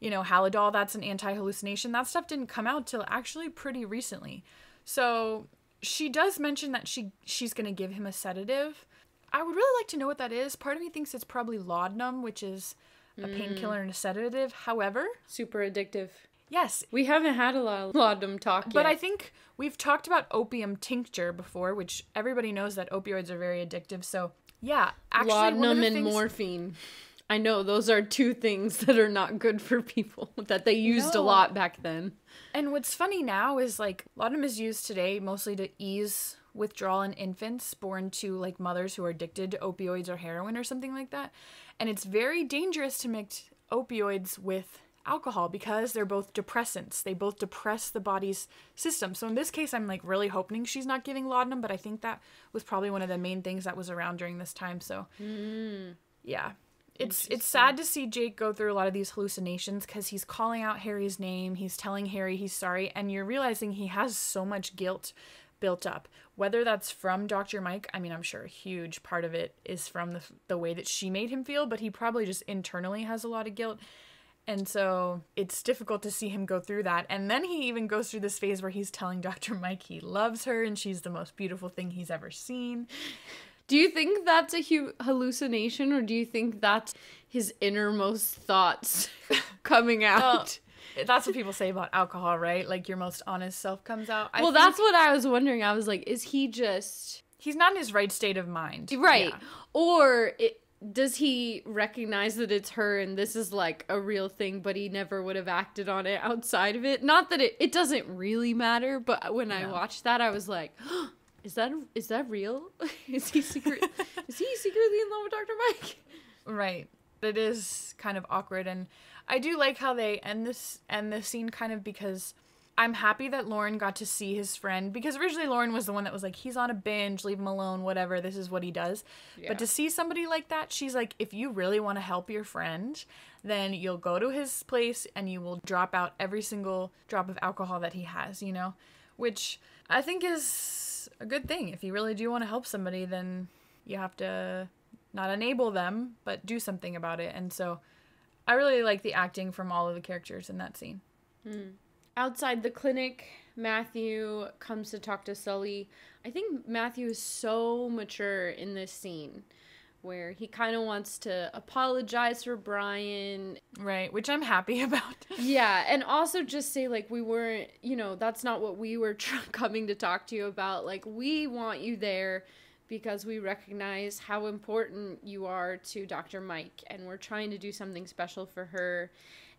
Halidol, that's an anti-hallucination. That stuff didn't come out till actually pretty recently. So she does mention that she's going to give him a sedative. I would really like to know what that is. Part of me thinks it's probably laudanum, which is a painkiller and a sedative. However, super addictive. Yes. We haven't had a lot of laudanum talk yet. But I think we've talked about opium tincture before, which everybody knows that opioids are very addictive. So, yeah. Actually, laudanum and morphine. I know, those are two things that are not good for people that they used a lot back then. And what's funny now is, like, laudanum is used today mostly to ease withdrawal in infants born to, like, mothers who are addicted to opioids or heroin or something like that. And it's very dangerous to mix opioids with alcohol because they're both depressants. They both depress the body's system. So in this case, I'm, like, really hoping she's not giving laudanum, but I think that was probably one of the main things that was around during this time. So, yeah. It's sad to see Jake go through a lot of these hallucinations because he's calling out Harry's name, he's telling Harry he's sorry, and you're realizing he has so much guilt built up. Whether that's from Dr. Mike, I mean, I'm sure a huge part of it is from the way that she made him feel, but he probably just internally has a lot of guilt. And so it's difficult to see him go through that. And then he even goes through this phase where he's telling Dr. Mike he loves her and she's the most beautiful thing he's ever seen. Do you think that's a hallucination, or do you think that's his innermost thoughts coming out? Well, that's what people say about alcohol, right? Like, your most honest self comes out. That's what I was wondering. I was like, is he just... He's not in his right state of mind. Right. Yeah. Or does he recognize that it's her and this is like a real thing, but he never would have acted on it outside of it? Not that it doesn't really matter, but when I watched that, I was like... Is that real? Is he secretly in love with Dr. Mike? Right. It is kind of awkward, and I do like how they end the scene kind of, because I'm happy that Lauren got to see his friend, because originally Lauren was the one that was like, he's on a binge, leave him alone, whatever, this is what he does. Yeah. But to see somebody like that, she's like, if you really want to help your friend, then you'll go to his place and you will drop out every single drop of alcohol that he has, you know, which I think is a good thing. If you really do want to help somebody, then you have to not enable them, but do something about it. And so I really like the acting from all of the characters in that scene. Outside the clinic, Matthew comes to talk to Sully. I think Matthew is so mature in this scene, where he kind of wants to apologize for Brian. Right, which I'm happy about. Yeah, and also just say, like, we weren't, that's not what we were coming to talk to you about. Like, we want you there because we recognize how important you are to Dr. Mike, and we're trying to do something special for her.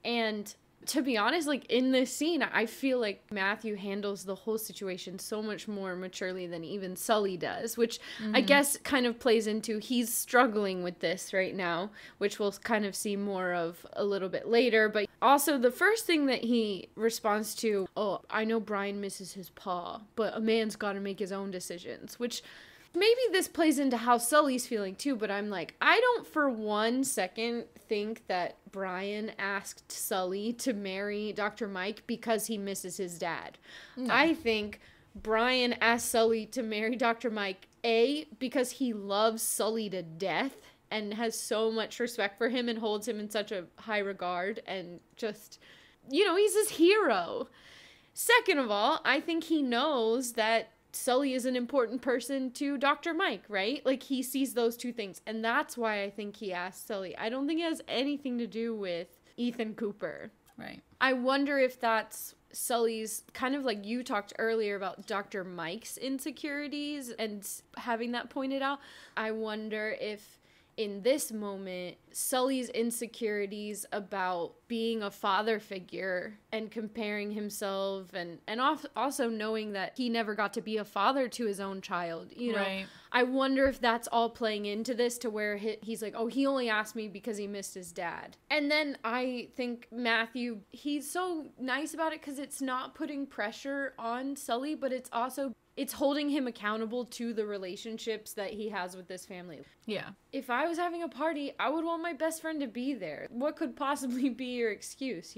And to be honest, like, in this scene, I feel like Matthew handles the whole situation so much more maturely than even Sully does, which I guess kind of plays into he's struggling with this right now, which we'll kind of see more of a little bit later. But also the first thing that he responds to, I know Brian misses his pa, but a man's got to make his own decisions, which... Maybe this plays into how Sully's feeling too, but I'm like, I don't for 1 second think that Brian asked Sully to marry Dr. Mike because he misses his dad. No. I think Brian asked Sully to marry Dr. Mike, A, because he loves Sully to death and has so much respect for him and holds him in such a high regard and just, he's his hero. Second of all, I think he knows that Sully is an important person to Dr. Mike, right? Like, he sees those two things. And that's why I think he asked Sully. I don't think it has anything to do with Ethan Cooper. Right. I wonder if that's Sully's, kind of like you talked earlier about Dr. Mike's insecurities and having that pointed out. I wonder if in this moment, Sully's insecurities about being a father figure and comparing himself and also knowing that he never got to be a father to his own child, Right. I wonder if that's all playing into this to where he's like, he only asked me because he missed his dad. And then I think Matthew, he's so nice about it because it's not putting pressure on Sully, but it's holding him accountable to the relationships that he has with this family. Yeah. If I was having a party, I would want my best friend to be there. What could possibly be your excuse,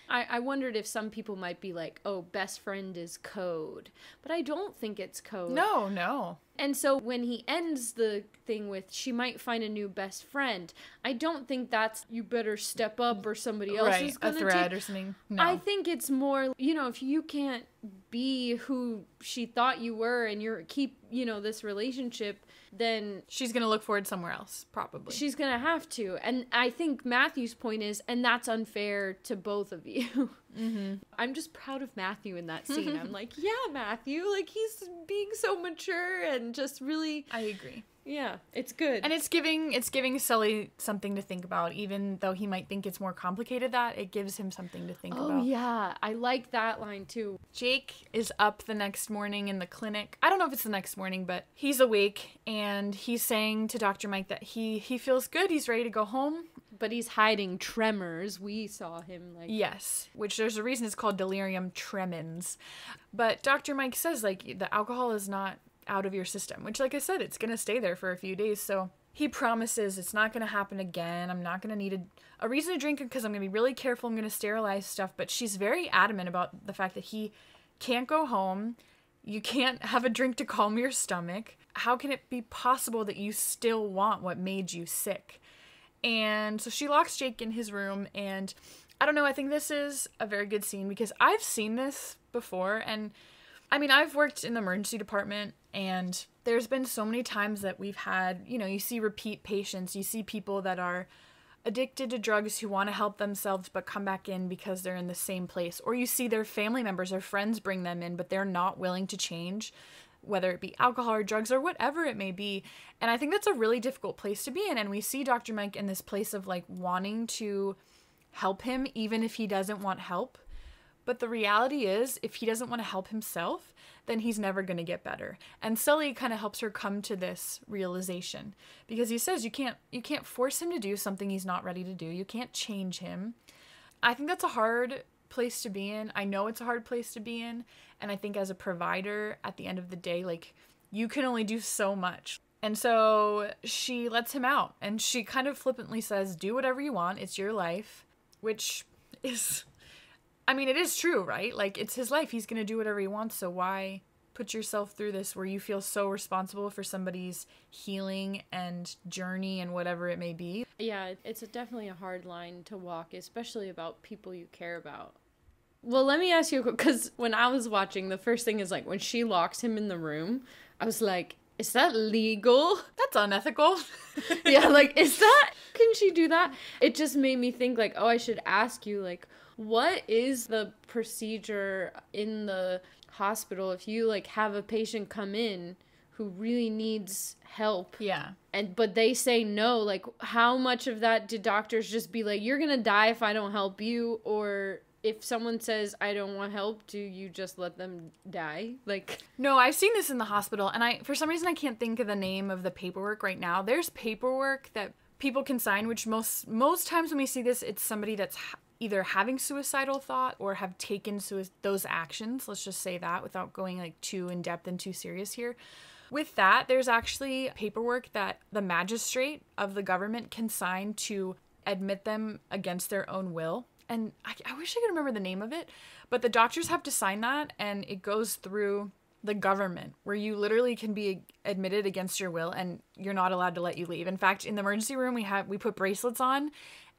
I wondered if some people might be like, best friend is code. But I don't think it's code. No. And so when he ends the thing with, she might find a new best friend, I don't think that's, you better step up or somebody else is going to a thread or something. No. I think it's more, if you can't be who she thought you were and keep this relationship, then she's going to look forward somewhere else, probably. She's going to have to. And I think Matthew's point is, and that's unfair to both of you. Mm-hmm. I'm just proud of Matthew in that scene. I'm like, yeah, Matthew, like, he's being so mature and just really... I agree. Yeah, it's good. And it's giving Sully something to think about, even though he might think it's more complicated, that it gives him something to think about. Oh, yeah. I like that line, too. Jake is up the next morning in the clinic. I don't know if it's the next morning, but he's awake, and he's saying to Dr. Mike that he feels good, he's ready to go home. But he's hiding tremors. We saw him, like... Yes, which there's a reason it's called delirium tremens. But Dr. Mike says, like, the alcohol is not out of your system, which, like I said, it's going to stay there for a few days. So he promises it's not going to happen again. I'm not going to need a reason to drink it because I'm going to be really careful. I'm going to sterilize stuff. But she's very adamant about the fact that he can't go home. You can't have a drink to calm your stomach. How can it be possible that you still want what made you sick? And so she locks Jake in his room, and I don't know, I think this is a very good scene because I've seen this before, and I mean, I've worked in the emergency department, and there's been so many times that we've had, you know, you see repeat patients, you see people that are addicted to drugs who want to help themselves but come back in because they're in the same place, or you see their family members or friends bring them in, but they're not willing to change, whether it be alcohol or drugs or whatever it may be. And I think that's a really difficult place to be in, and we see Dr. Mike in this place of like wanting to help him even if he doesn't want help. But the reality is, if he doesn't want to help himself, then he's never going to get better. And Sully kind of helps her come to this realization, because he says you can't force him to do something he's not ready to do. You can't change him. I think that's a hard place to be in. I know it's a hard place to be in. And I think as a provider, at the end of the day, like, you can only do so much. And so she lets him out, and she kind of flippantly says, do whatever you want. It's your life, which is, I mean, it is true, right? Like, it's his life. He's going to do whatever he wants. So why put yourself through this where you feel so responsible for somebody's healing and journey and whatever it may be? Yeah, it's definitely a hard line to walk, especially about people you care about. Well, let me ask you, because when I was watching, the first thing is, like, when she locks him in the room, I was like, is that legal? That's unethical. Yeah, like, can she do that? It just made me think, like, oh, I should ask you, like, what is the procedure in the hospital if you, like, have a patient come in who really needs help? Yeah. But they say no. Like, how much of that did doctors just be like, you're gonna die if I don't help you? Or if someone says, I don't want help, do you just let them die? Like, no, I've seen this in the hospital, and for some reason I can't think of the name of the paperwork right now. There's paperwork that people can sign, which most times when we see this, it's somebody that's either having suicidal thought or have taken those actions. Let's just say that without going like too in depth and too serious here. With that, there's actually paperwork that the magistrate of the government can sign to admit them against their own will. And I wish I could remember the name of it, but the doctors have to sign that, and it goes through the government, where you literally can be admitted against your will and you're not allowed to let you leave. In fact, in the emergency room, we put bracelets on,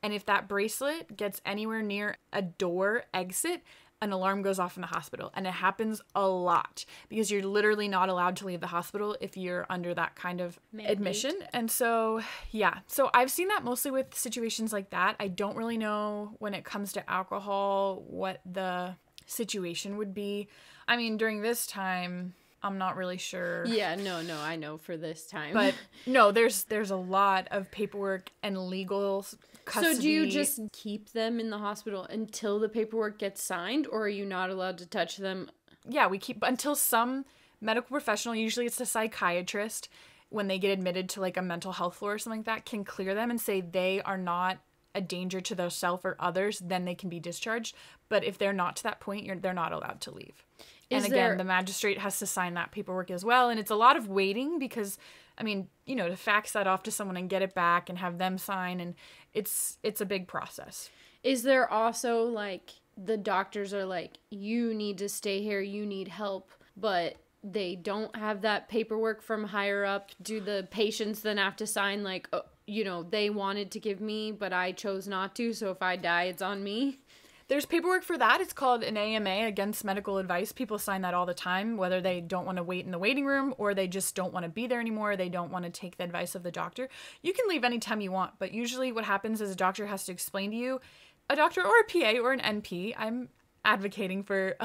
and if that bracelet gets anywhere near a door exit, an alarm goes off in the hospital. And it happens a lot because you're literally not allowed to leave the hospital if you're under that kind of admission. And so, yeah. So I've seen that mostly with situations like that. I don't really know when it comes to alcohol what the situation would be. I mean, during this time, I'm not really sure. Yeah, no, I know for this time. But no, there's a lot of paperwork and legal custody. So do you just keep them in the hospital until the paperwork gets signed, or are you not allowed to touch them? Yeah, we keep until some medical professional, usually it's a psychiatrist, when they get admitted to like a mental health floor or something like that, can clear them and say they are not a danger to themselves or others, then they can be discharged. But if they're not to that point, they're not allowed to leave. And again, the magistrate has to sign that paperwork as well. And it's a lot of waiting because, I mean, you know, to fax that off to someone and get it back and have them sign, and it's a big process. Is there also, like, the doctors are like, you need to stay here, you need help, but they don't have that paperwork from higher up? Do the patients then have to sign, like, oh, you know, they wanted to give me, but I chose not to, so if I die, it's on me? There's paperwork for that. It's called an AMA, against medical advice. People sign that all the time, whether they don't want to wait in the waiting room or they just don't want to be there anymore. They don't want to take the advice of the doctor. You can leave anytime you want, but usually what happens is a doctor has to explain to you, a doctor or a PA or an NP. I'm advocating for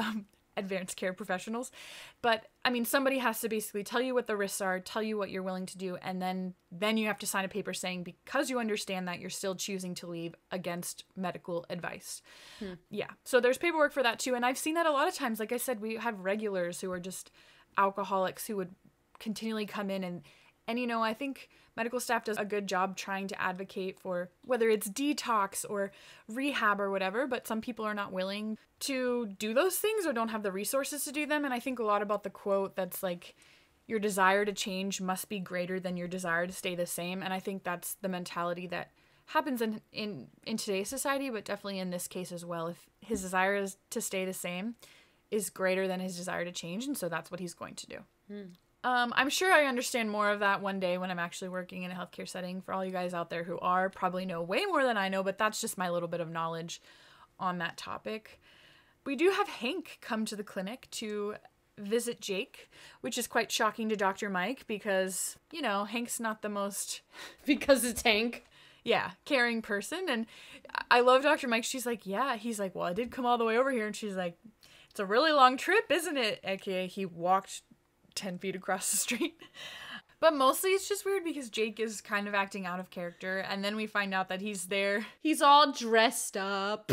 advanced care professionals. But I mean, somebody has to basically tell you what the risks are, tell you what you're willing to do, and then you have to sign a paper saying, because you understand that, you're still choosing to leave against medical advice. Yeah. So there's paperwork for that too. And I've seen that a lot of times. Like I said, we have regulars who are just alcoholics who would continually come in, and you know, I think medical staff does a good job trying to advocate for whether it's detox or rehab or whatever, but some people are not willing to do those things or don't have the resources to do them. And I think a lot about the quote that's like, your desire to change must be greater than your desire to stay the same. And I think that's the mentality that happens in today's society, but definitely in this case as well. If his desire is to stay the same is greater than his desire to change, and so that's what he's going to do. I'm sure I understand more of that one day when I'm actually working in a healthcare setting. For all you guys out there who are, probably know way more than I know, but that's just my little bit of knowledge on that topic. We do have Hank come to the clinic to visit Jake, which is quite shocking to Dr. Mike because, you know, Hank's not the most... Because it's Hank. Yeah, caring person. And I love Dr. Mike. She's like, yeah. He's like, well, I did come all the way over here. And she's like, it's a really long trip, isn't it? AKA, he walked 10 feet across the street. But mostly it's just weird because Jake is kind of acting out of character. And then we find out that he's there. He's all dressed up.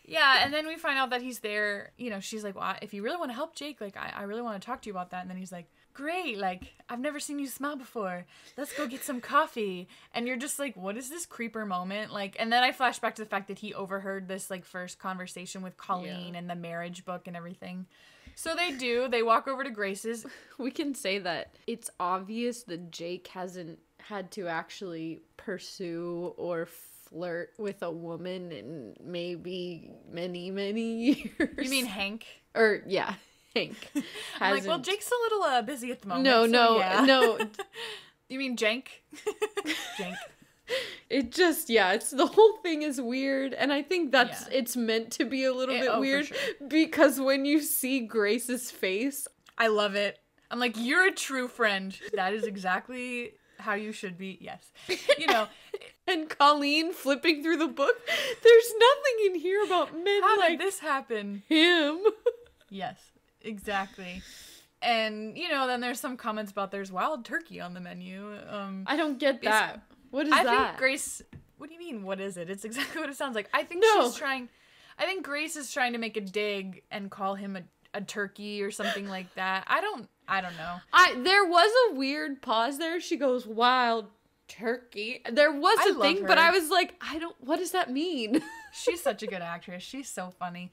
Yeah, and then we find out that he's there. You know, she's like, well, if you really want to help Jake, like, I really want to talk to you about that. And then he's like, great, like, I've never seen you smile before. Let's go get some coffee. And you're just like, what is this creeper moment? Like, and then I flash back to the fact that he overheard this, like, first conversation with Colleen and the marriage book and everything. So they walk over to Grace's. We can say that it's obvious that Jake hasn't had to actually pursue or flirt with a woman in maybe many years. You mean Hank? Or yeah, Hank. I'm like, well, Jake's a little busy at the moment. No. You mean Jank? Jank. It just, it's the whole thing is weird, and I think it's meant to be a little bit weird, because when you see Grace's face, I love it. I'm like, you're a true friend. That is exactly how you should be. Yes. You know. And Colleen flipping through the book, there's nothing in here about men how like did this happen? Him. Yes, exactly. And, you know, then there's some comments about there's wild turkey on the menu. I don't get that. What is that? I think Grace... What do you mean, what is it? It's exactly what it sounds like. I think Grace is trying to make a dig and call him a turkey or something like that. I don't know. There was a weird pause there. She goes, wild turkey. There was a thing, but I was like, what does that mean? She's such a good actress. She's so funny.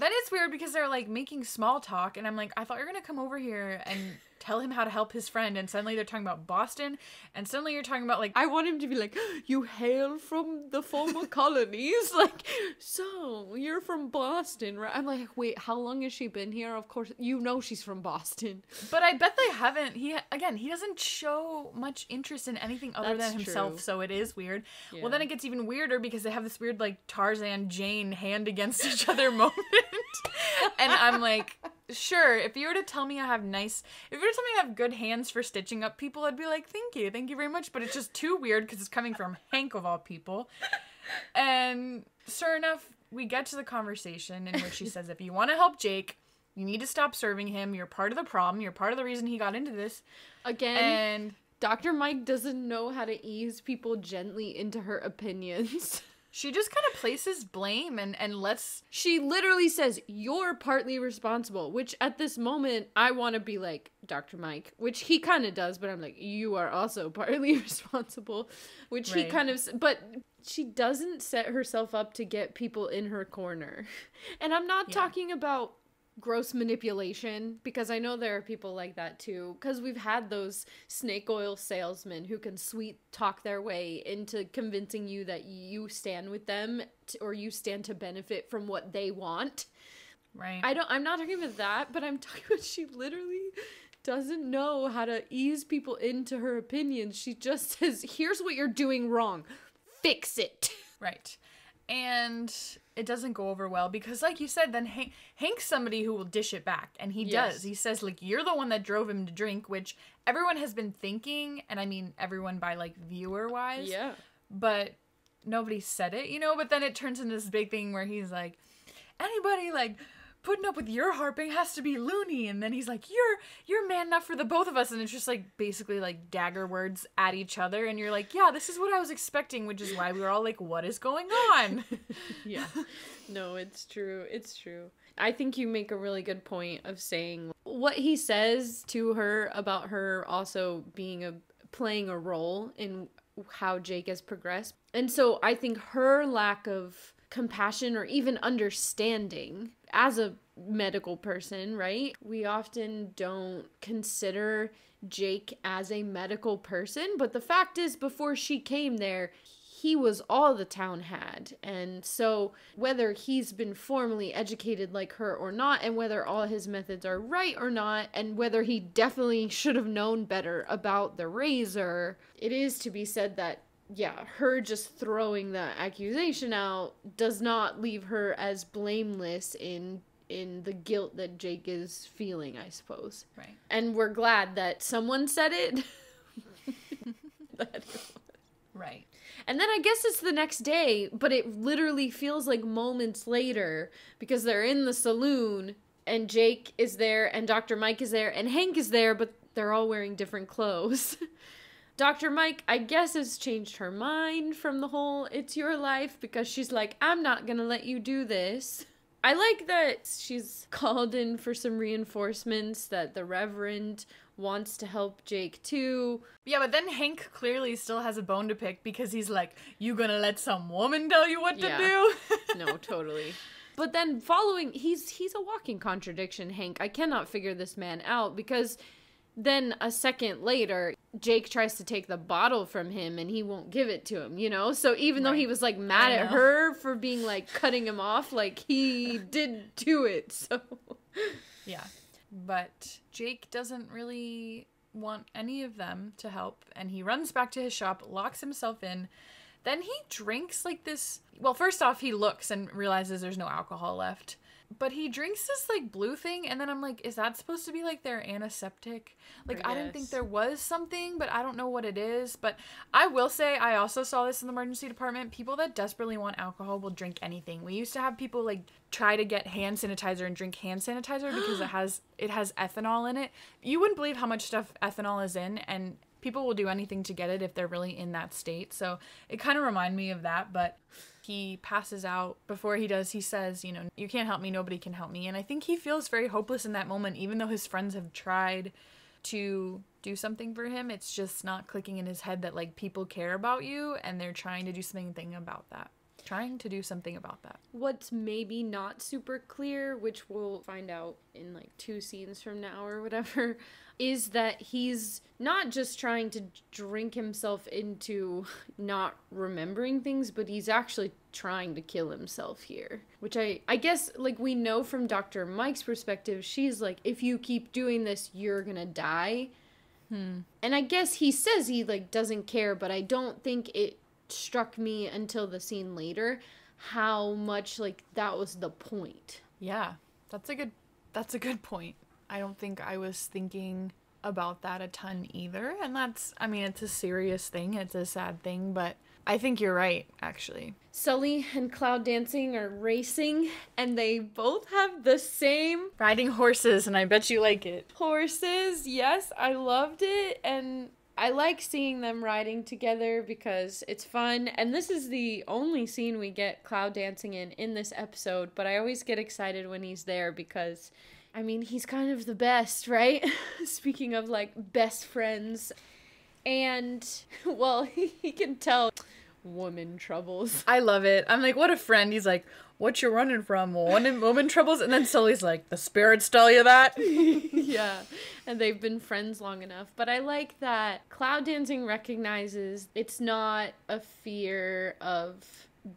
That is weird because they're like making small talk and I'm like, I thought you were going to come over here and tell him how to help his friend, and suddenly they're talking about Boston, and suddenly you're talking about like, I want him to be like, you hail from the former colonies, like, so you're from Boston, right? I'm like, wait, how long has she been here? Of course, you know she's from Boston. But I bet they haven't. He doesn't show much interest in anything other than himself, true. So it is weird. Yeah. Well, then it gets even weirder because they have this weird like Tarzan Jane hand against each other moment, and I'm like, sure, if you were to tell me I have good hands for stitching up people, I'd be like, thank you very much. But it's just too weird because it's coming from Hank of all people. And sure enough, we get to the conversation in which she says, if you want to help Jake, you need to stop serving him. You're part of the problem. You're part of the reason he got into this. Again, and Dr. Mike doesn't know how to ease people gently into her opinions. She just kind of places blame and lets... She literally says, you're partly responsible, which at this moment, I want to be like Dr. Mike, which he kind of does, but I'm like, you are also partly responsible, which right. He kind of... But she doesn't set herself up to get people in her corner. And I'm not talking about gross manipulation, because I know there are people like that too, because we've had those snake oil salesmen who can sweet talk their way into convincing you that you stand with them or you stand to benefit from what they want. Right. I'm not talking about that, but I'm talking about she literally doesn't know how to ease people into her opinions. She just says, here's what you're doing wrong. Fix it. Right. And it doesn't go over well because, like you said, then Hank's somebody who will dish it back. And he does. He says, like, you're the one that drove him to drink, which everyone has been thinking. And I mean everyone by, like, viewer-wise. Yeah. But nobody said it, you know? But then it turns into this big thing where he's like, anybody, like, putting up with your harping has to be loony. And then he's like, you're man enough for the both of us. And it's just like basically like dagger words at each other. And you're like, yeah, this is what I was expecting, which is why we were all like, what is going on? Yeah. No, it's true. It's true. I think you make a really good point of saying what he says to her about her also playing a role in how Jake has progressed. And so I think her lack of compassion or even understanding as a medical person, right? We often don't consider Jake as a medical person, but the fact is, before she came there, he was all the town had. And so whether he's been formally educated like her or not, and whether all his methods are right or not, and whether he definitely should have known better about the razor, it is to be said that, yeah, her just throwing that accusation out does not leave her as blameless in the guilt that Jake is feeling, I suppose. Right. And we're glad that someone said it. Right. And then I guess it's the next day, but it literally feels like moments later because they're in the saloon and Jake is there and Dr. Mike is there and Hank is there, but they're all wearing different clothes. Dr. Mike, I guess, has changed her mind from the whole it's your life because she's like, I'm not gonna let you do this. I like that she's called in for some reinforcements, that the Reverend wants to help Jake too. Yeah, but then Hank clearly still has a bone to pick because he's like, you gonna let some woman tell you what to do? No, totally. But then he's a walking contradiction, Hank. I cannot figure this man out because then a second later, Jake tries to take the bottle from him and he won't give it to him, you know? So even though he was like mad at her for being like cutting him off, like he did do it, so. Yeah. But Jake doesn't really want any of them to help and he runs back to his shop, locks himself in. Then he drinks like this. Well, first off, he looks and realizes there's no alcohol left. But he drinks this, like, blue thing, and then I'm like, is that supposed to be, like, their antiseptic? Like, I didn't think there was something, but I don't know what it is. But I will say, I also saw this in the emergency department. People that desperately want alcohol will drink anything. We used to have people, like, try to get hand sanitizer and drink hand sanitizer because it has ethanol in it. You wouldn't believe how much stuff ethanol is in, and people will do anything to get it if they're really in that state. So it kind of reminded me of that, but he passes out. Before he does, he says, you know, you can't help me, nobody can help me. And I think he feels very hopeless in that moment, even though his friends have tried to do something for him. It's just not clicking in his head that, like, people care about you and they're trying to do something about that. What's maybe not super clear, which we'll find out in like 2 scenes from now or whatever, is that he's not just trying to drink himself into not remembering things, but he's actually trying to kill himself here. Which I guess, like, we know from Dr. Mike's perspective, she's like, if you keep doing this, you're gonna die. And I guess he says he, like, doesn't care, but I don't think it struck me until the scene later how much, like, that was the point. Yeah, that's a good point. I don't think I was thinking about that a ton either, and that's, I mean, it's a serious thing, it's a sad thing, but I think you're right, actually. Sully and Cloud Dancing are racing, and they both have the same riding horses, and I bet you like it. Horses, yes, I loved it, and I like seeing them riding together because it's fun, and this is the only scene we get Cloud Dancing in this episode, but I always get excited when he's there because, I mean, he's kind of the best, right? Speaking of, like, best friends. And, well, he can tell woman troubles. I love it. I'm like, what a friend. He's like, what you running from? Woman troubles? And then Sully's like, the spirits tell you that? Yeah, and they've been friends long enough. But I like that Cloud Dancing recognizes it's not a fear of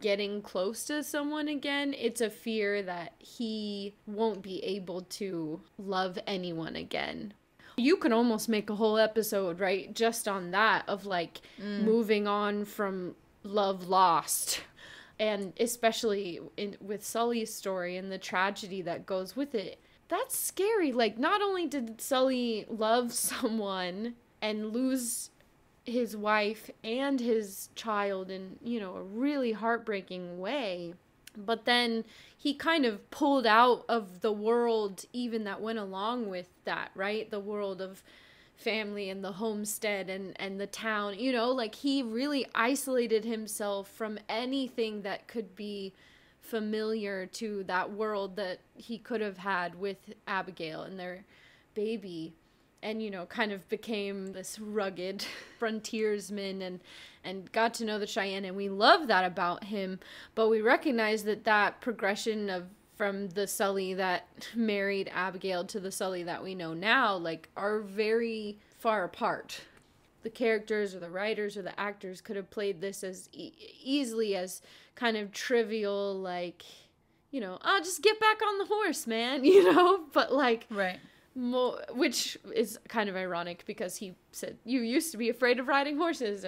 getting close to someone again. It's a fear that he won't be able to love anyone again. You can almost make a whole episode, right, just on that, of, like, moving on from love lost. And especially with Sully's story and the tragedy that goes with it. That's scary. Like, not only did Sully love someone and lose his wife and his child in, you know, a really heartbreaking way, but then he kind of pulled out of the world even that went along with that, right? The world of family and the homestead and the town, you know, like, he really isolated himself from anything that could be familiar to that world that he could have had with Abigail and their baby, and, you know, kind of became this rugged frontiersman and got to know the Cheyenne, and we love that about him, but we recognize that progression of from the Sully that married Abigail to the Sully that we know now, like, are very far apart. the characters or the writers or the actors could have played this as easily as kind of trivial, like, oh, just get back on the horse, man, but like, right. Which is kind of ironic because he said you used to be afraid of riding horses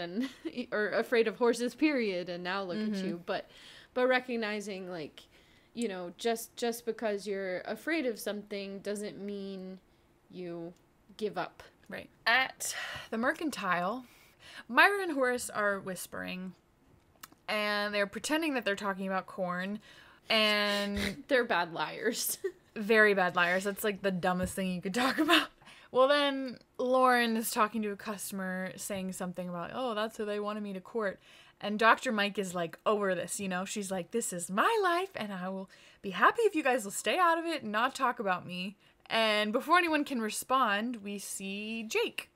or afraid of horses, period, and now look at you. But recognizing, like, just because you're afraid of something doesn't mean you give up. Right. At the Mercantile, Myra and Horace are whispering, and they're pretending that they're talking about corn, and they're bad liars. Very bad liars. That's like the dumbest thing you could talk about. Well, then Lauren is talking to a customer saying something about, oh, that's who they wanted me to court. And Dr. Mike is like over this, She's like, this is my life and I will be happy if you guys will stay out of it and not talk about me. And before anyone can respond, we see Jake.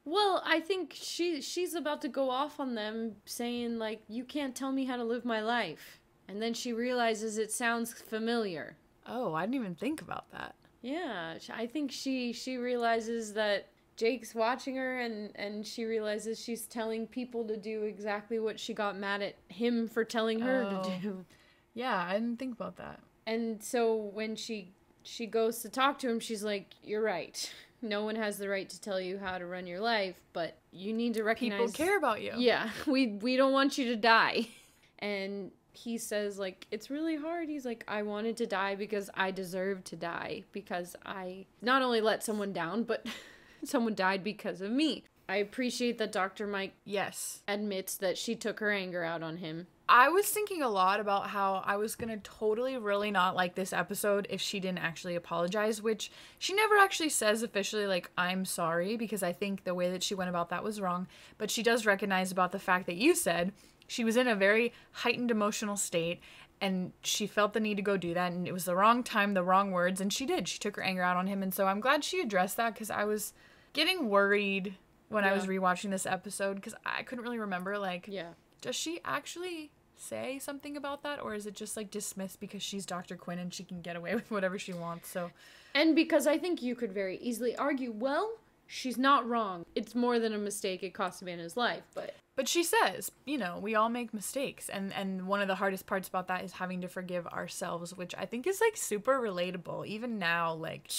Well, I think she's about to go off on them saying, like, you can't tell me how to live my life. And then she realizes it sounds familiar. Oh, I didn't even think about that. Yeah, I think she realizes that Jake's watching her, and she realizes she's telling people to do exactly what she got mad at him for telling her to do. Yeah, I didn't think about that. And so when she goes to talk to him, she's like, you're right. No one has the right to tell you how to run your life, but you need to recognize... People care about you. Yeah, we don't want you to die. And he says, like, it's really hard. He's like, I wanted to die because I deserved to die, because I not only let someone down, but someone died because of me. I appreciate that Dr. Mike admits that she took her anger out on him. I was thinking a lot about how I was going to totally really not like this episode if she didn't actually apologize, which she never actually says officially, like, I'm sorry, because I think the way that she went about that was wrong. But she does recognize about the fact that you said she was in a very heightened emotional state and she felt the need to go do that, and it was the wrong time, the wrong words, and she did. She took her anger out on him, and so I'm glad she addressed that, because I was getting worried when I was rewatching this episode, because I couldn't really remember, like, does she actually say something about that, or is it just, like, dismissed because she's Dr. Quinn and she can get away with whatever she wants? So, and because I think you could very easily argue, well, she's not wrong. It's more than a mistake. It cost a man his life, But she says, we all make mistakes. And one of the hardest parts about that is having to forgive ourselves, which I think is, like, super relatable. Even now, like,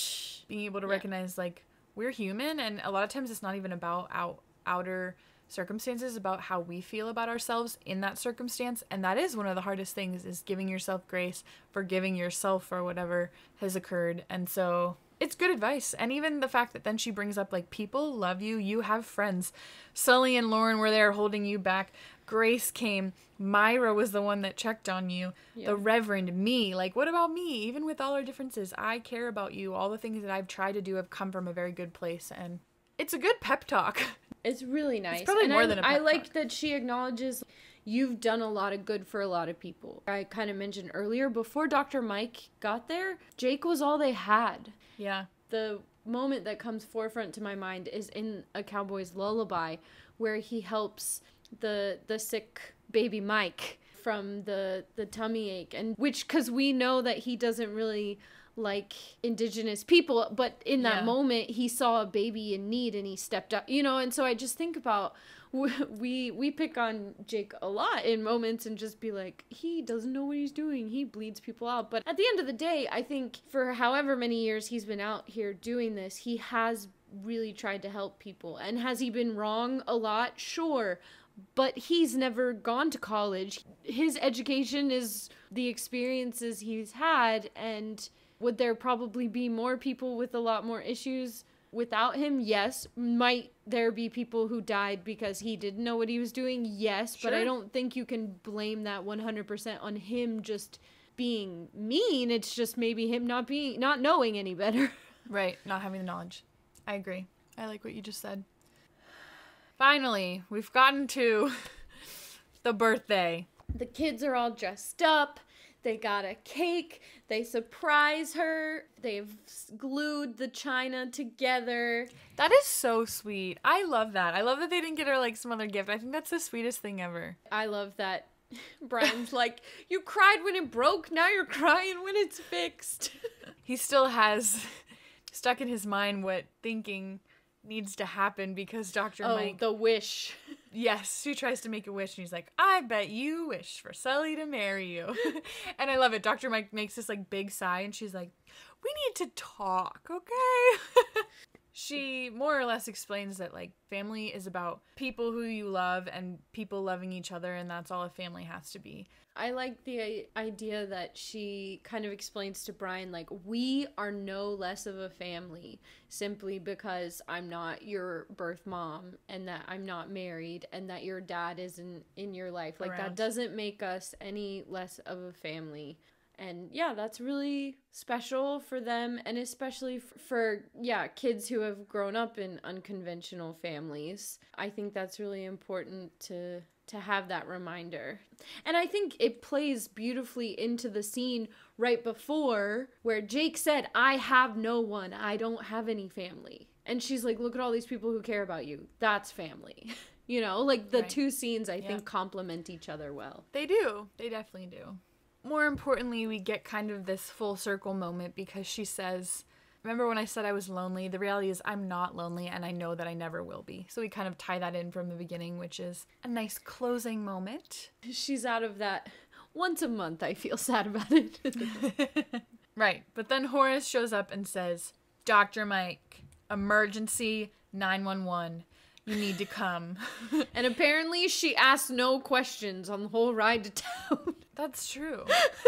being able to recognize, like, we're human. And a lot of times it's not even about outer circumstances, about how we feel about ourselves in that circumstance. And that is one of the hardest things, is giving yourself grace, forgiving yourself for whatever has occurred. And so... it's good advice. And even the fact that then she brings up, like, people love you. You have friends. Sully and Lauren were there holding you back. Grace came. Myra was the one that checked on you. Yep. The Reverend, me. Like, what about me? Even with all our differences, I care about you. All the things that I've tried to do have come from a very good place. And it's a good pep talk. It's really nice. It's probably more than a pep talk. I like that she acknowledges... you've done a lot of good for a lot of people. I kind of mentioned earlier, before Dr. Mike got there, Jake was all they had. Yeah. The moment that comes forefront to my mind is in A Cowboy's Lullaby, where he helps the sick baby Mike from the tummy ache, and which, because we know that he doesn't really like indigenous people, but in that moment he saw a baby in need and he stepped up, and so I just think about, we pick on Jake a lot in moments and just be like, he doesn't know what he's doing, he bleeds people out. But at the end of the day, I think for however many years he's been out here doing this, he has really tried to help people. And has he been wrong a lot? Sure. But he's never gone to college. His education is the experiences he's had, and would there probably be more people with a lot more issues without him? Yes. Might there be people who died because he didn't know what he was doing? Yes. Sure. But I don't think you can blame that 100% on him just being mean. It's just maybe him not knowing any better. Right. Not having the knowledge. I agree. I like what you just said. Finally, we've gotten to the birthday. The kids are all dressed up. They got a cake. They surprise her. They've glued the china together. That is so sweet. I love that. I love that they didn't get her, like, some other gift. I think that's the sweetest thing ever. I love that Brian's like, you cried when it broke, now you're crying when it's fixed. He still has stuck in his mind what thinking needs to happen because Dr. Oh, Mike... the wish. Yes, she tries to make a wish, and he's like, I bet you wish for Sully to marry you. And I love it. Dr. Mike makes this, like, big sigh, and she's like, we need to talk, okay? She more or less explains that, like, family is about people who you love and people loving each other, and that's all a family has to be. I like the idea that she kind of explains to Brian, like, we are no less of a family simply because I'm not your birth mom and that I'm not married and that your dad isn't in your life. Like, that doesn't make us any less of a family. And yeah, that's really special for them, and especially for kids who have grown up in unconventional families. I think that's really important to have that reminder. And I think it plays beautifully into the scene right before where Jake said, I have no one. I don't have any family. And she's like, look at all these people who care about you. That's family. You know, like the two scenes I think complement each other well. They do. They definitely do. More importantly, we get kind of this full circle moment because she says, remember when I said I was lonely? The reality is I'm not lonely, and I know that I never will be. So we kind of tie that in from the beginning, which is a nice closing moment. She's out of that. Once a month, I feel sad about it. Right. But then Horace shows up and says, Dr. Mike, emergency 911. You need to come. And apparently she asked no questions on the whole ride to town. That's true.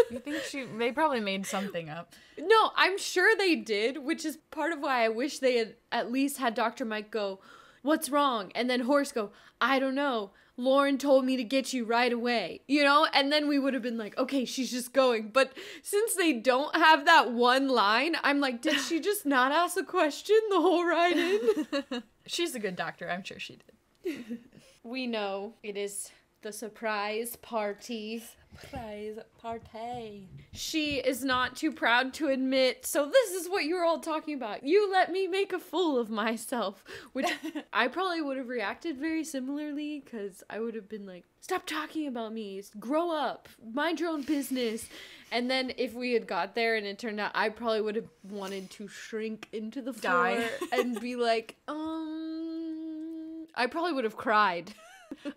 You think they probably made something up. No, I'm sure they did, which is part of why I wish they had at least had Dr. Mike go, what's wrong? And then Horace go, I don't know. Lauren told me to get you right away, you know? And then we would have been like, okay, she's just going. But since they don't have that one line, I'm like, did she just not ask a question the whole ride in? She's a good doctor. I'm sure she did. We know it is the surprise party. Surprise party. She is not too proud to admit, so this is what you're all talking about. You let me make a fool of myself. Which I probably would have reacted very similarly, because I would have been like, stop talking about me. Grow up. Mind your own business. And then if we had got there and it turned out, I probably would have wanted to shrink into the floor and be like, I probably would have cried.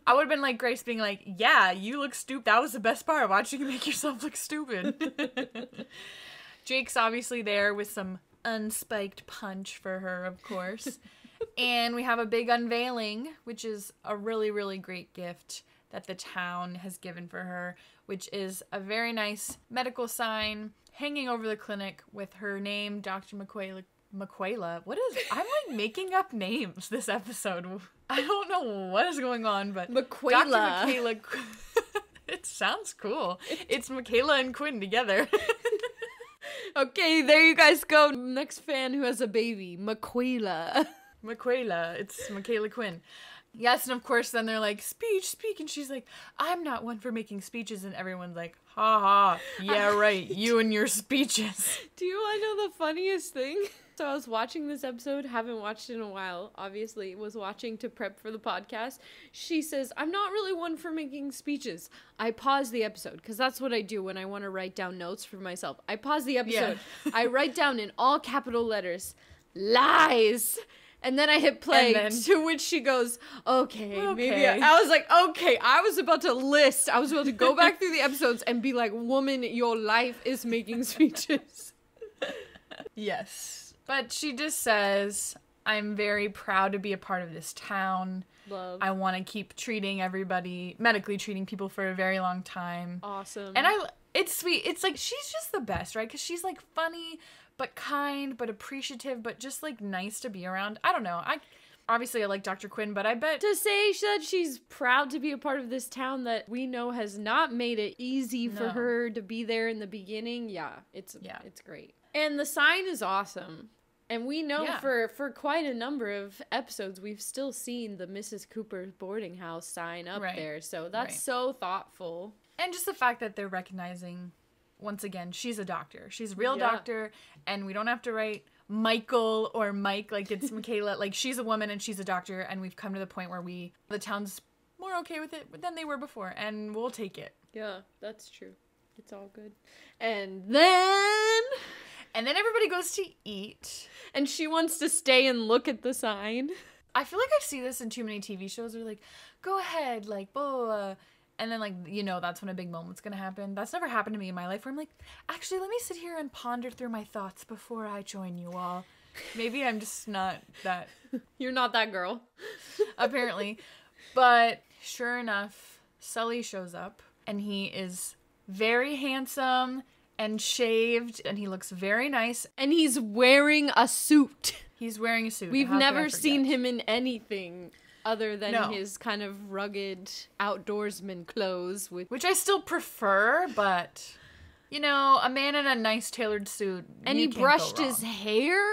I would have been like Grace being like, yeah, you look stupid. That was the best part, watching you make yourself look stupid. Jake's obviously there with some unspiked punch for her, of course. And we have a big unveiling, which is a really, really great gift that the town has given for her, which is a very nice medical sign hanging over the clinic with her name, Dr. Michaela. I'm like making up names this episode. I don't know what is going on, but Michaela. Dr. Michaela. It sounds cool. It's Michaela and Quinn together. Okay, there you guys go. Next fan who has a baby, Michaela. Michaela. It's Michaela Quinn. Yes, and of course then they're like, speak, and she's like, I'm not one for making speeches, and everyone's like, ha ha, yeah right, you and your speeches. Do you want to know the funniest thing? So I was watching this episode, haven't watched it in a while, obviously, was watching to prep for the podcast. She says, I'm not really one for making speeches. I pause the episode, because that's what I do when I want to write down notes for myself. I pause the episode. Yeah. I write down in all capital letters, lies. And then I hit play, to which she goes, okay. Maybe I was like, okay, I was about to go back through the episodes and be like, woman, your life is making speeches. Yes. But she just says, I'm very proud to be a part of this town. Love. I want to keep medically treating people for a very long time. Awesome. And it's sweet. It's like, she's just the best, right? Because she's like funny, but kind, but appreciative, but just like nice to be around. I don't know. Obviously I like Dr. Quinn, but I bet to say that she's proud to be a part of this town that we know has not made it easy for her to be there in the beginning. It's great. And the sign is awesome. And we know for quite a number of episodes, we've still seen the Mrs. Cooper's boarding house sign up there. So that's so thoughtful. And just the fact that they're recognizing, once again, she's a doctor. She's a real doctor. And we don't have to write Michael or Mike like it's Michaela. Like, she's a woman and she's a doctor. And we've come to the point where the town's more okay with it than they were before. And we'll take it. Yeah, that's true. It's all good. And then And then everybody goes to eat. And she wants to stay and look at the sign. I feel like I see this in too many TV shows where like, go ahead, like, blah, blah, blah. And then, like, you know, that's when a big moment's gonna happen. That's never happened to me in my life where I'm like, actually, let me sit here and ponder through my thoughts before I join you all. Maybe I'm just not that. You're not that girl. Apparently. But sure enough, Sully shows up and he is very handsome and shaved and he looks very nice. And he's wearing a suit. He's wearing a suit. We've never seen him in anything other than his kind of rugged outdoorsman clothes. Which I still prefer, but, you know, a man in a nice tailored suit. And he brushed his hair.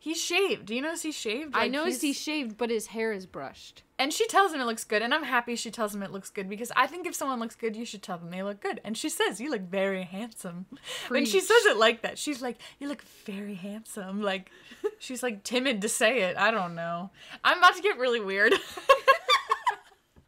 He's shaved. Do you notice he's shaved? I noticed he's shaved, but his hair is brushed. And she tells him it looks good, and I'm happy she tells him it looks good, because I think if someone looks good, you should tell them they look good. And she says, you look very handsome. When she says it like that, she's like, you look very handsome. Like, she's like timid to say it. I don't know. I'm about to get really weird.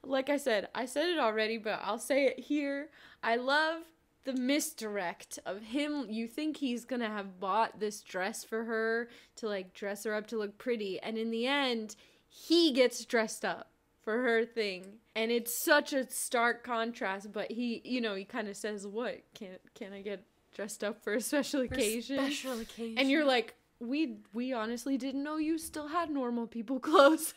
Like I said it already, but I'll say it here. I love the misdirect of him. You think he's gonna have bought this dress for her to like dress her up to look pretty, and in the end he gets dressed up for her thing, and it's such a stark contrast. But he, you know, he kind of says, what, can I get dressed up for a special occasion? Special occasion. And you're like, we honestly didn't know you still had normal people clothes.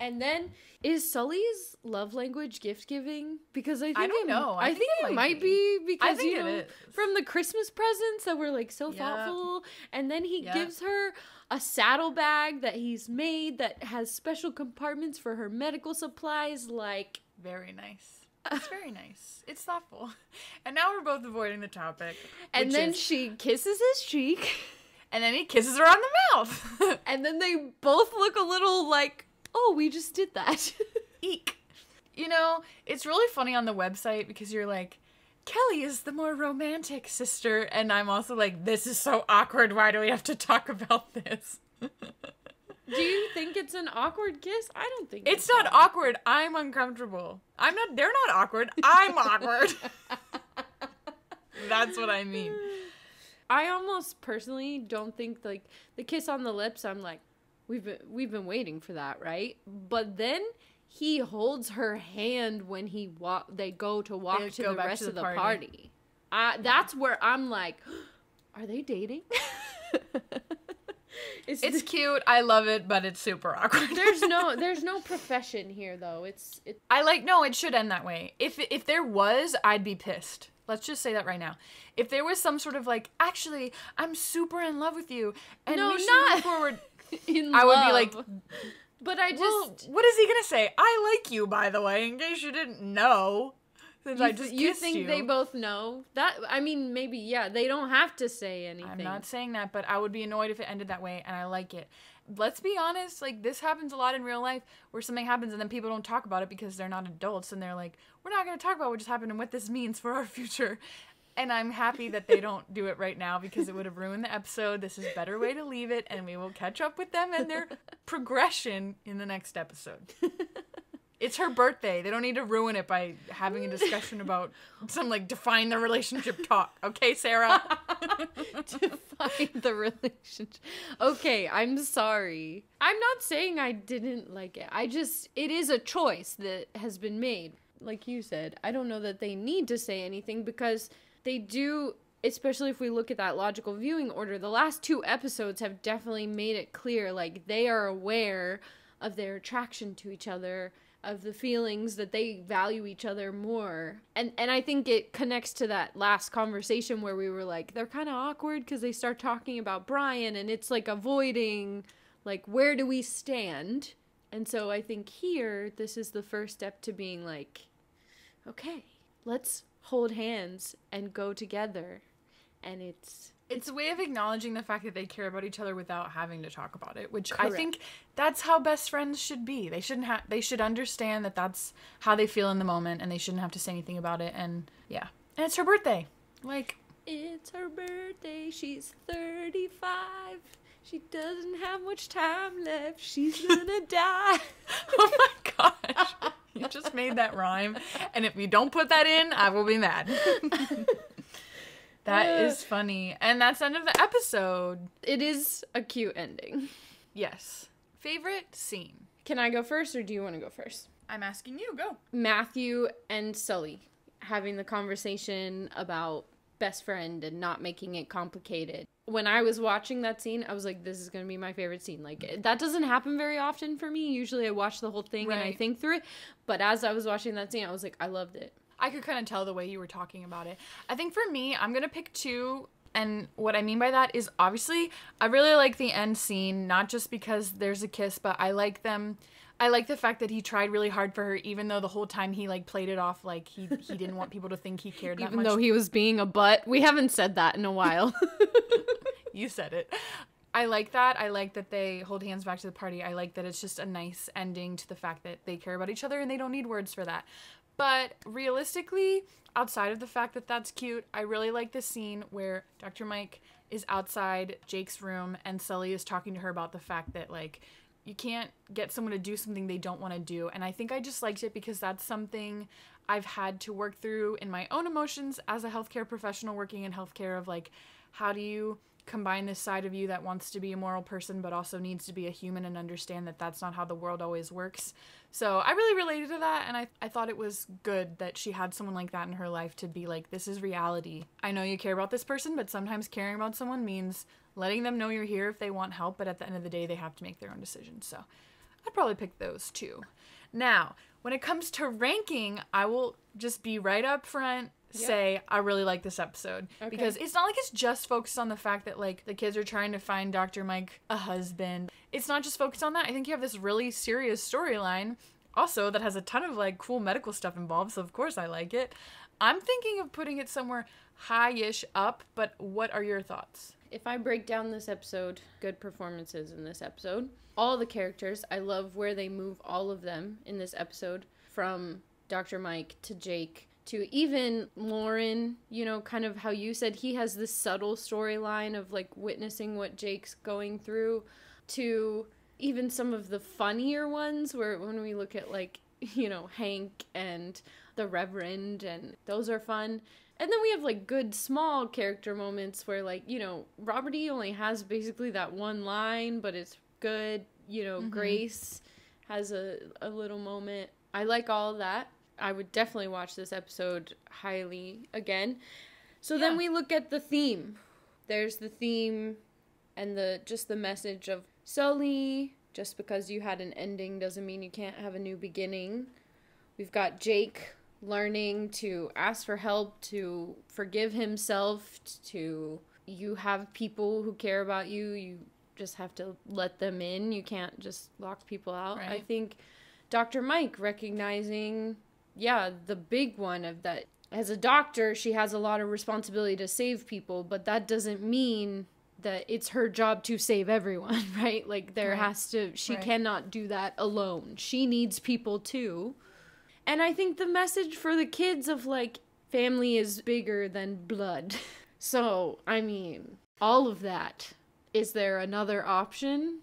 And then, is Sully's love language gift giving? Because I don't know. I think it might be because, you know, from the Christmas presents that were like so thoughtful. And then he gives her a saddlebag that he's made that has special compartments for her medical supplies. Like, very nice. It's very nice. It's thoughtful. And now we're both avoiding the topic. And then she kisses his cheek. And then he kisses her on the mouth. And then they both look a little like, oh, we just did that. Eek. You know, it's really funny on the website because you're like, Kelly is the more romantic sister. And I'm also like, this is so awkward. Why do we have to talk about this? Do you think it's an awkward kiss? I don't think it's not awkward. I'm uncomfortable. They're not awkward. I'm awkward. That's what I mean. I almost personally don't think like the kiss on the lips, I'm like, we've been waiting for that, right? But then he holds her hand when they go to walk to the rest of the party. That's where I'm like, are they dating? It's cute. I love it, but it's super awkward. There's no profession here though. It should end that way. If there was, I'd be pissed. Let's just say that right now. If there was some sort of like, actually, I'm super in love with you, and we should move forward. I would be like, but I just... Well, what is he gonna say? I like you, by the way, in case you didn't know. Since I just kissed you. You think they both know? That, I mean, maybe, yeah, they don't have to say anything. I'm not saying that, but I would be annoyed if it ended that way, and I like it. Let's be honest, like, this happens a lot in real life, where something happens and then people don't talk about it because they're not adults, and they're like, we're not gonna talk about what just happened and what this means for our future. And I'm happy that they don't do it right now because it would have ruined the episode. This is a better way to leave it, and we will catch up with them and their progression in the next episode. It's her birthday. They don't need to ruin it by having a discussion about some, like, define the relationship talk. Okay, Sarah? Define the relationship. Okay, I'm sorry. I'm not saying I didn't like it. It is a choice that has been made. Like you said, I don't know that they need to say anything because they do, especially if we look at that logical viewing order, the last 2 episodes have definitely made it clear, like, they are aware of their attraction to each other, of the feelings that they value each other more. And I think it connects to that last conversation where we were like, they're kind of awkward because they start talking about Brian, and it's like avoiding, like, where do we stand? And so I think here, this is the first step to being like, okay, let's hold hands and go together. And it's a way of acknowledging the fact that they care about each other without having to talk about it, which correct. I think that's how best friends should be. They should understand that that's how they feel in the moment, and they shouldn't have to say anything about it. And yeah, and it's her birthday. Like, it's her birthday. She's 35. She doesn't have much time left. She's gonna die. Oh my gosh. You just made that rhyme. And if you don't put that in, I will be mad. That is funny. And that's the end of the episode. It is a cute ending. Yes. Favorite scene? Can I go first, or do you want to go first? I'm asking you. Go. Matthew and Sully having the conversation about best friend and not making it complicated. When I was watching that scene, I was like, this is going to be my favorite scene. Like, that doesn't happen very often for me. Usually I watch the whole thing and I think through it. But as I was watching that scene, I was like, I loved it. I could kind of tell the way you were talking about it. I think for me, I'm going to pick two. And what I mean by that is, obviously, I really like the end scene, not just because there's a kiss, but I like them. I like the fact that he tried really hard for her, even though the whole time he, like, played it off like he didn't want people to think he cared that much. Even though he was being a butt. We haven't said that in a while. You said it. I like that. I like that they hold hands back to the party. I like that it's just a nice ending to the fact that they care about each other and they don't need words for that. But realistically, outside of the fact that that's cute, I really like the scene where Dr. Mike is outside Jake's room and Sully is talking to her about the fact that, like, you can't get someone to do something they don't want to do. And I think I just liked it because that's something I've had to work through in my own emotions as a healthcare professional working in healthcare of, like, how do you combine this side of you that wants to be a moral person but also needs to be a human and understand that that's not how the world always works. So I really related to that, and I thought it was good that she had someone like that in her life to be like, this is reality. I know you care about this person, but sometimes caring about someone means letting them know you're here if they want help, but at the end of the day, they have to make their own decisions. So I'd probably pick those two. Now, when it comes to ranking, I will just be right up front, say I really like this episode. Okay. Because it's not like it's just focused on the fact that, like, the kids are trying to find Dr. Mike a husband. It's not just focused on that. I think you have this really serious storyline also that has a ton of, like, cool medical stuff involved, so of course I like it. I'm thinking of putting it somewhere high-ish up, but what are your thoughts? If I break down this episode, good performances in this episode. All the characters, I love where they move all of them in this episode, from Dr. Mike to Jake to even Lauren, you know, kind of how you said he has this subtle storyline of, like, witnessing what Jake's going through, to even some of the funnier ones where when we look at, like, you know, Hank and the Reverend, and those are fun. And then we have, like, good small character moments where, like, you know, Robert E. only has basically that one line, but it's good. You know, Grace has a little moment. I like all of that. I would definitely watch this episode highly again. So then we look at the theme. There's the theme and just the message of Sully, just because you had an ending doesn't mean you can't have a new beginning. We've got Jake learning to ask for help, to forgive himself, to you have people who care about you. You just have to let them in. You can't just lock people out. Right. I think Dr. Mike recognizing, the big one of that. As a doctor, she has a lot of responsibility to save people, but that doesn't mean that it's her job to save everyone, right? Like, she cannot do that alone. She needs people too. And I think the message for the kids of, like, family is bigger than blood. So, I mean, all of that. Is there another option?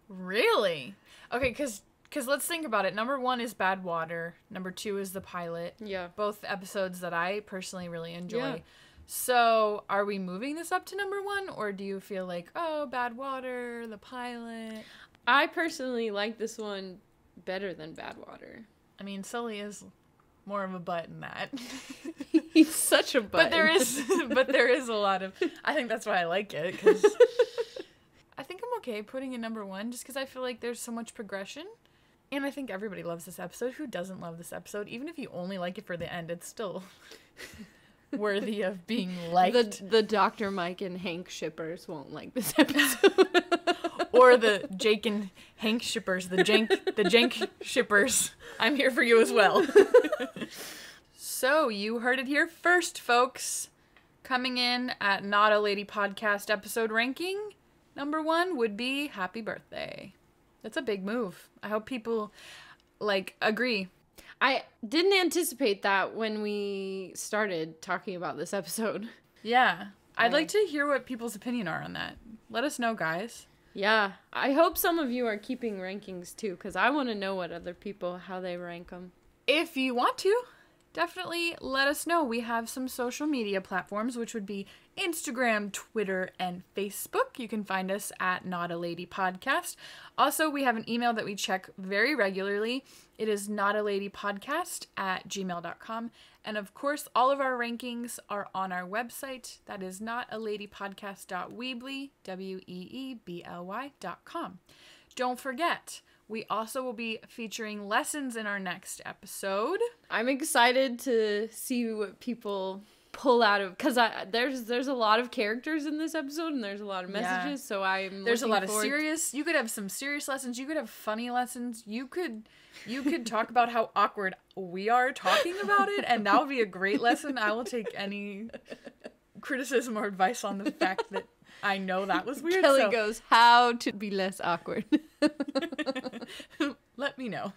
Really? Okay, because let's think about it. Number 1 is Bad Water. Number 2 is the pilot. Yeah. Both episodes that I personally really enjoy. Yeah. So, are we moving this up to number 1? Or do you feel like, oh, Bad Water, the pilot? I personally like this one better than Bad Water. I mean, Sully is more of a butt in that. He's such a butt. But there is a lot of... I think that's why I like it, because... I think I'm okay putting it number 1, just because I feel like there's so much progression. And I think everybody loves this episode. Who doesn't love this episode? Even if you only like it for the end, it's still worthy of being liked. The Dr. Mike and Hank shippers won't like this episode. Or the Jake and Hank shippers, the Jank shippers. I'm here for you as well. So, you heard it here first, folks. Coming in at Not a Lady Podcast episode ranking, number 1 would be Happy Birthday. That's a big move. I hope people, like, agree. I didn't anticipate that when we started talking about this episode. Yeah. I'd like to hear what people's opinion are on that. Let us know, guys. Yeah. I hope some of you are keeping rankings, too, because I want to know what other people, how they rank them. If you want to, definitely let us know. We have some social media platforms, which would be Instagram, Twitter, and Facebook. You can find us at Not a Lady Podcast. Also, we have an email that we check very regularly. It is notaladypodcast@gmail.com. And of course, all of our rankings are on our website. That is notaladypodcast.weebly, weebly.com. Don't forget, we also will be featuring lessons in our next episode. I'm excited to see what people pull out of, because there's a lot of characters in this episode and there's a lot of messages, so there's a lot of serious. You could have some serious lessons. You could have funny lessons. You could talk about how awkward we are talking about it, and that would be a great lesson. I will take any criticism or advice on the fact that I know that was weird. Kelly goes, how to be less awkward. Let me know.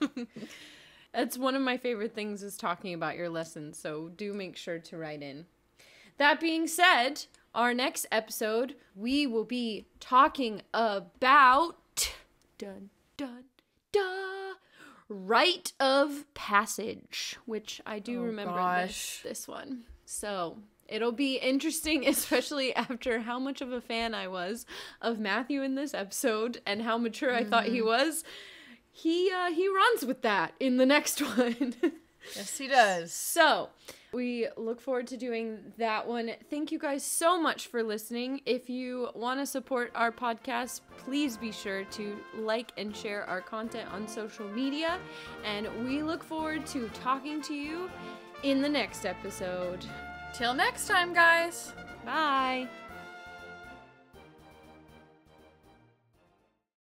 That's one of my favorite things, is talking about your lessons, so do make sure to write in. That being said, our next episode, we will be talking about rite of passage, which I do remember this one. So it'll be interesting, especially after how much of a fan I was of Matthew in this episode and how mature I thought he was. He runs with that in the next one. Yes, he does. So we look forward to doing that one. Thank you guys so much for listening. If you want to support our podcast, please be sure to like and share our content on social media. And we look forward to talking to you in the next episode. Till next time, guys. Bye.